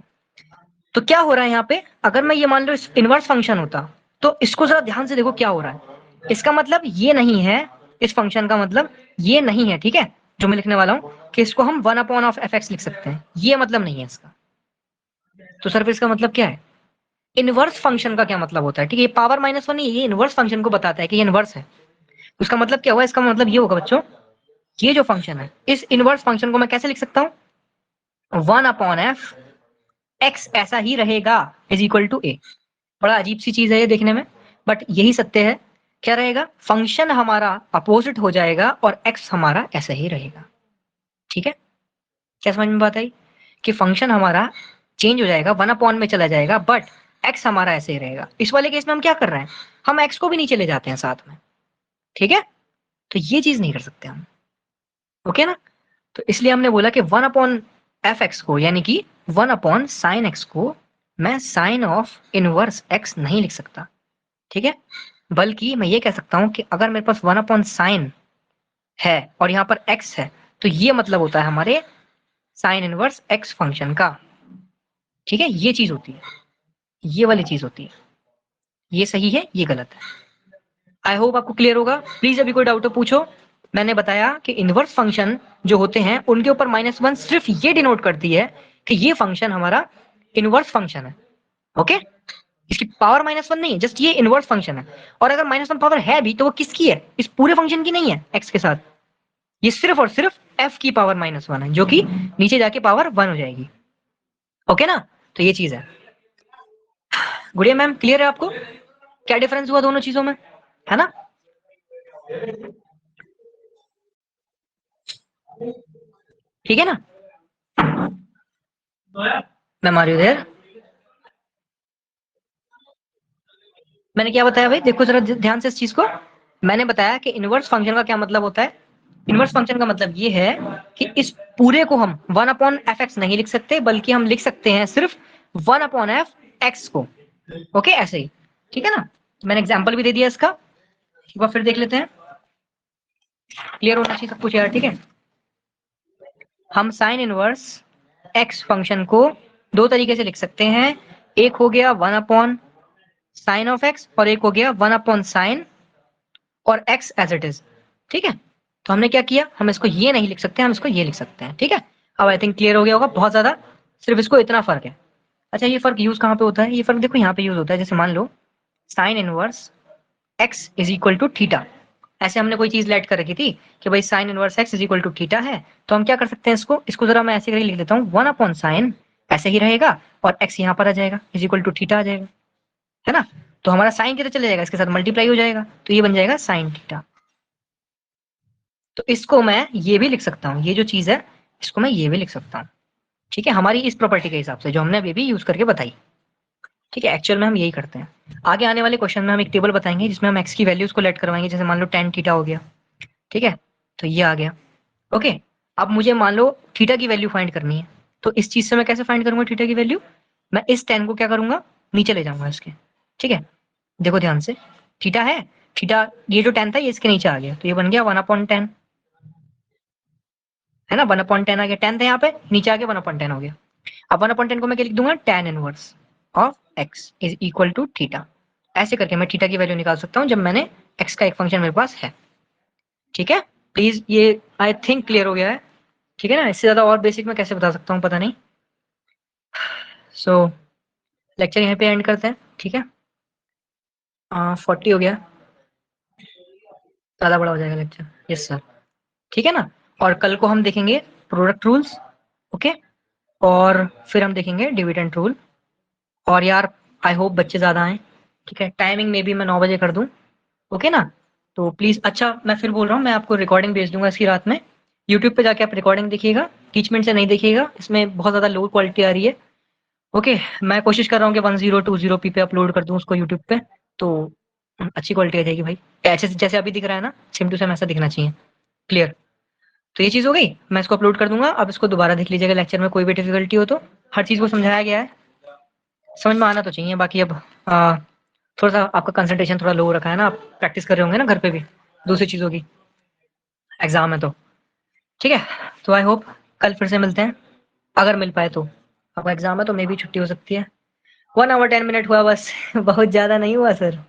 तो क्या हो रहा है यहाँ पे, अगर मैं ये मान लो इनवर्स फंक्शन होता, तो इसको जरा ध्यान से देखो क्या हो रहा है, इसका मतलब ये नहीं है, इस फंक्शन का मतलब ये नहीं है, ठीक है, जो मैं लिखने वाला हूं कि इसको हम 1/f(x) लिख सकते हैं, ये मतलब नहीं है इसका। तो सर फिर इसका मतलब क्या है? इनवर्स फंक्शन का क्या मतलब होता है? ठीक है, ये पावर -1 नहीं, ये इनवर्स फंक्शन को बताता है कि ये इनवर्स है। उसका मतलब क्या हुआ? इसका मतलब ये होगा बच्चों, ये जो फंक्शन है, इस इनवर्स फंक्शन को मैं कैसे लिख सकता हूँ? 1/f x ऐसा ही रहेगा इज इक्वल टू ए। बड़ा अजीब सी चीज है ये देखने में, बट यही सत्य है क्या रहेगा, फंक्शन हमारा अपोजिट हो जाएगा और एक्स हमारा ऐसा ही रहेगा। ठीक है, क्या समझ में बात आई कि फंक्शन हमारा चेंज हो जाएगा, 1 में चला जाएगा, बट एक्स हमारा ऐसे ही रहेगा। इस वाले केस में हम क्या कर रहे हैं, हम एक्स को भी नीचे ले जाते हैं साथ में। ठीक है, तो ये चीज नहीं कर सकते हम। ओके ना, तो इसलिए हमने बोला कि 1/f(x) को, यानी कि 1/sin(x) को मैं साइन ऑफ इनवर्स x नहीं लिख सकता। ठीक है, बल्कि मैं ये कह सकता हूं कि अगर मेरे पास 1/sin है और यहाँ पर x है, तो ये मतलब होता है हमारे साइन इनवर्स x फंक्शन का। ठीक है, ये चीज होती है, ये वाली चीज होती है। ये सही है, ये गलत है। आई होप आपको क्लियर होगा। प्लीज अभी कोई डाउट हो पूछो। मैंने बताया कि इनवर्स फंक्शन जो होते हैं उनके ऊपर -1 सिर्फ ये डिनोट करती है कि ये फंक्शन हमारा इनवर्स फंक्शन है। ओके, इसकी पावर -1 नहीं है, जस्ट ये इनवर्स फंक्शन है। और अगर -1 पावर है भी तो वो किसकी है, इस पूरे फंक्शन की नहीं है एक्स के साथ, ये सिर्फ और सिर्फ एफ की पावर -1 है, जो कि नीचे जाके पावर 1 हो जाएगी। ओके ना, तो ये चीज है। गुड़िया मैम, क्लियर है आपको क्या डिफरेंस हुआ दोनों चीजों में, है ना? ठीक है ना मैम, आर यू देयर? मैंने क्या बताया भाई, देखो जरा ध्यान से इस चीज को। मैंने बताया कि इनवर्स फंक्शन का क्या मतलब होता है। इनवर्स फंक्शन का मतलब ये है कि इस पूरे को हम 1/f(x) नहीं लिख सकते, बल्कि हम लिख सकते हैं सिर्फ 1/f(x) को। ओके, ऐसे ही। ठीक है ना, मैंने एग्जांपल भी दे दिया इसका, एक बार फिर देख लेते हैं। क्लियर होना चाहिए सब कुछ यार। ठीक है, हम साइन इनवर्स x फंक्शन को दो तरीके से लिख सकते हैं। एक हो गया 1/sin ऑफ x और एक हो गया 1/sin और x एज इट इज। ठीक है, तो हमने क्या किया, हम इसको ये नहीं लिख सकते, हम इसको ये लिख सकते हैं। ठीक है, अब आई थिंक क्लियर हो गया होगा बहुत ज्यादा। सिर्फ इसको इतना फर्क है। अच्छा, ये फर्क यूज कहाँ पे होता है, ये फर्क देखो यहाँ पे यूज होता है। जैसे मान लो sine inverse x is equal to theta, ऐसे हमने कोई चीज लेट कर रखी थी कि भाई sine inverse x is equal to theta है, तो हम क्या कर सकते हैं, इसको जरा मैं ऐसे करके लिख देता हूँ, 1/sin ऐसे ही रहेगा और x यहाँ पर आ जाएगा, इज इक्वल टू थीटा आ जाएगा, है ना? तो हमारा साइन किधर चले जाएगा, इसके साथ मल्टीप्लाई हो जाएगा, तो ये बन जाएगा साइन थीटा। तो इसको मैं ये भी लिख सकता हूँ, ये जो चीज है इसको मैं ये भी लिख सकता हूँ। ठीक है, हमारी इस प्रॉपर्टी के हिसाब से जो हमने अभी भी यूज करके बताई। ठीक है, एक्चुअल में हम यही करते हैं। आगे आने वाले क्वेश्चन में हम एक टेबल बताएंगे जिसमें हम एक्स की वैल्यूज को लेट करवाएंगे। जैसे मान लो tan थीटा हो गया, ठीक है, तो ये आ गया। ओके, अब मुझे मान लो थीटा की वैल्यू फाइंड करनी है, तो इस चीज से मैं कैसे फाइंड करूंगा थीटा की वैल्यू, मैं इस tan को क्या करूंगा, नीचे ले जाऊंगा इसके। ठीक है, देखो ध्यान से, थीटा है, थीटा ये जो tan था ये इसके नीचे आ गया, तो ये बन गया 1/10, है ना? 1/10 आ गया, tan था यहाँ पे, नीचे आ गया 1/10 हो गया। अब 1/10 को मैं क्या लिख दूंगा, tan inverse of x is equal to theta. ऐसे करके मैं थीटा की वैल्यू निकाल सकता हूँ जब मैंने x का एक फंक्शन मेरे पास है। ठीक है, प्लीज ये आई थिंक क्लियर हो गया है। ठीक है ना, इससे ज्यादा और बेसिक में कैसे बता सकता हूँ पता नहीं। सो लेक्चर यहाँ पे एंड करते हैं। ठीक है, 40 हो गया, ज्यादा बड़ा हो जाएगा लेक्चर। यस सर, ठीक है ना। और कल को हम देखेंगे प्रोडक्ट रूल्स। ओके, और फिर हम देखेंगे डिविडेंड रूल। और यार आई होप बच्चे ज्यादा आए। ठीक है, टाइमिंग में भी मैं 9 बजे कर दूं। ओके ना, तो प्लीज, अच्छा मैं फिर बोल रहा हूँ, मैं आपको रिकॉर्डिंग भेज दूंगा इसकी रात में। यूट्यूब पे जाके आप रिकॉर्डिंग देखिएगा, टीचमेंट से नहीं देखिएगा, इसमें बहुत ज्यादा लो क्वालिटी आ रही है। ओके, मैं कोशिश कर रहा हूँ कि 1020p पे अपलोड कर दूँ उसको यूट्यूब पे, तो अच्छी क्वालिटी आ जाएगी भाई। ऐसे जैसे अभी दिख रहा है ना, सेम टू सेम ऐसा दिखना चाहिए। क्लियर, तो ये चीज हो गई, मैं इसको अपलोड कर दूंगा। अब इसको दोबारा देख लीजिएगा, लेक्चर में कोई भी डिफिकल्टी हो तो। हर चीज को समझाया गया है, समझ में आना तो चाहिए। बाकी अब थोड़ा सा आपका कंसंट्रेशन थोड़ा लो रखा है ना, आप प्रैक्टिस कर रहे होंगे ना घर पे भी दूसरी चीजों की, एग्जाम है तो। ठीक है, तो आई होप कल फिर से मिलते हैं, अगर मिल पाए तो। आपका एग्जाम है तो मे भी छुट्टी हो सकती है। 1 hour 10 minute हुआ बस बहुत ज्यादा नहीं हुआ सर।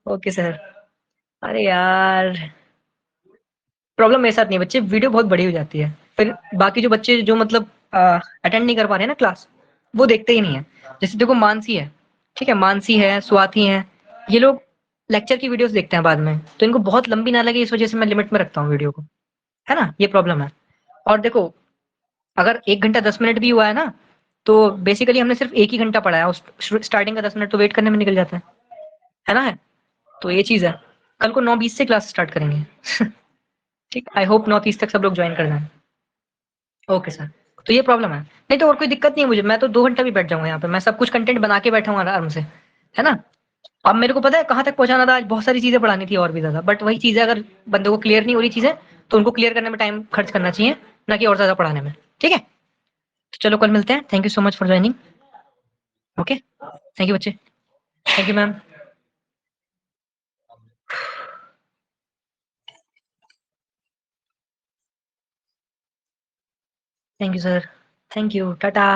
ओके सर, अरे यार प्रॉब्लम मेरे साथ नहीं है, बच्चे वीडियो बहुत बड़ी हो जाती है, फिर बाकी जो बच्चे जो मतलब अटेंड नहीं कर पा रहे हैं ना क्लास, वो देखते ही नहीं है। जैसे देखो मानसी है, ठीक है, मानसी है, स्वाति है, ये लोग लेक्चर की वीडियोस देखते हैं बाद में, तो इनको बहुत लंबी ना लगे इस वजह से मैं लिमिट में रखता हूँ वीडियो को, है ना? ये प्रॉब्लम है। और देखो अगर 1 घंटा 10 मिनट भी हुआ है ना, तो बेसिकली हमने सिर्फ 1 ही घंटा पढ़ा है, उस स्टार्टिंग का 10 मिनट तो वेट करने में निकल जाता है ना? है, तो ये चीज है। कल को 9:20 से क्लास स्टार्ट करेंगे। ठीक, आई होप 9:30 तक सब लोग ज्वाइन कर जाएं। Okay sir. तो ये प्रॉब्लम है, नहीं तो और कोई दिक्कत नहीं है मुझे, मैं तो 2 घंटा भी बैठ जाऊंगा यहाँ पे, मैं सब कुछ कंटेंट बना के बैठा हूँ आराम से, है ना। अब मेरे को पता है कहाँ तक पहुंचाना था, आज बहुत सारी चीजें पढ़ानी थी और भी ज्यादा, बट वही चीजें अगर बंदे को क्लियर नहीं हो रही चीजें तो उनको क्लियर करने में टाइम खर्च करना चाहिए, ना कि और ज्यादा पढ़ाने में। ठीक है, तो चलो कल मिलते हैं। Thank you so much for joining. Okay, thank you बच्चे, thank you ma'am. Thank you sir, thank you, Tata.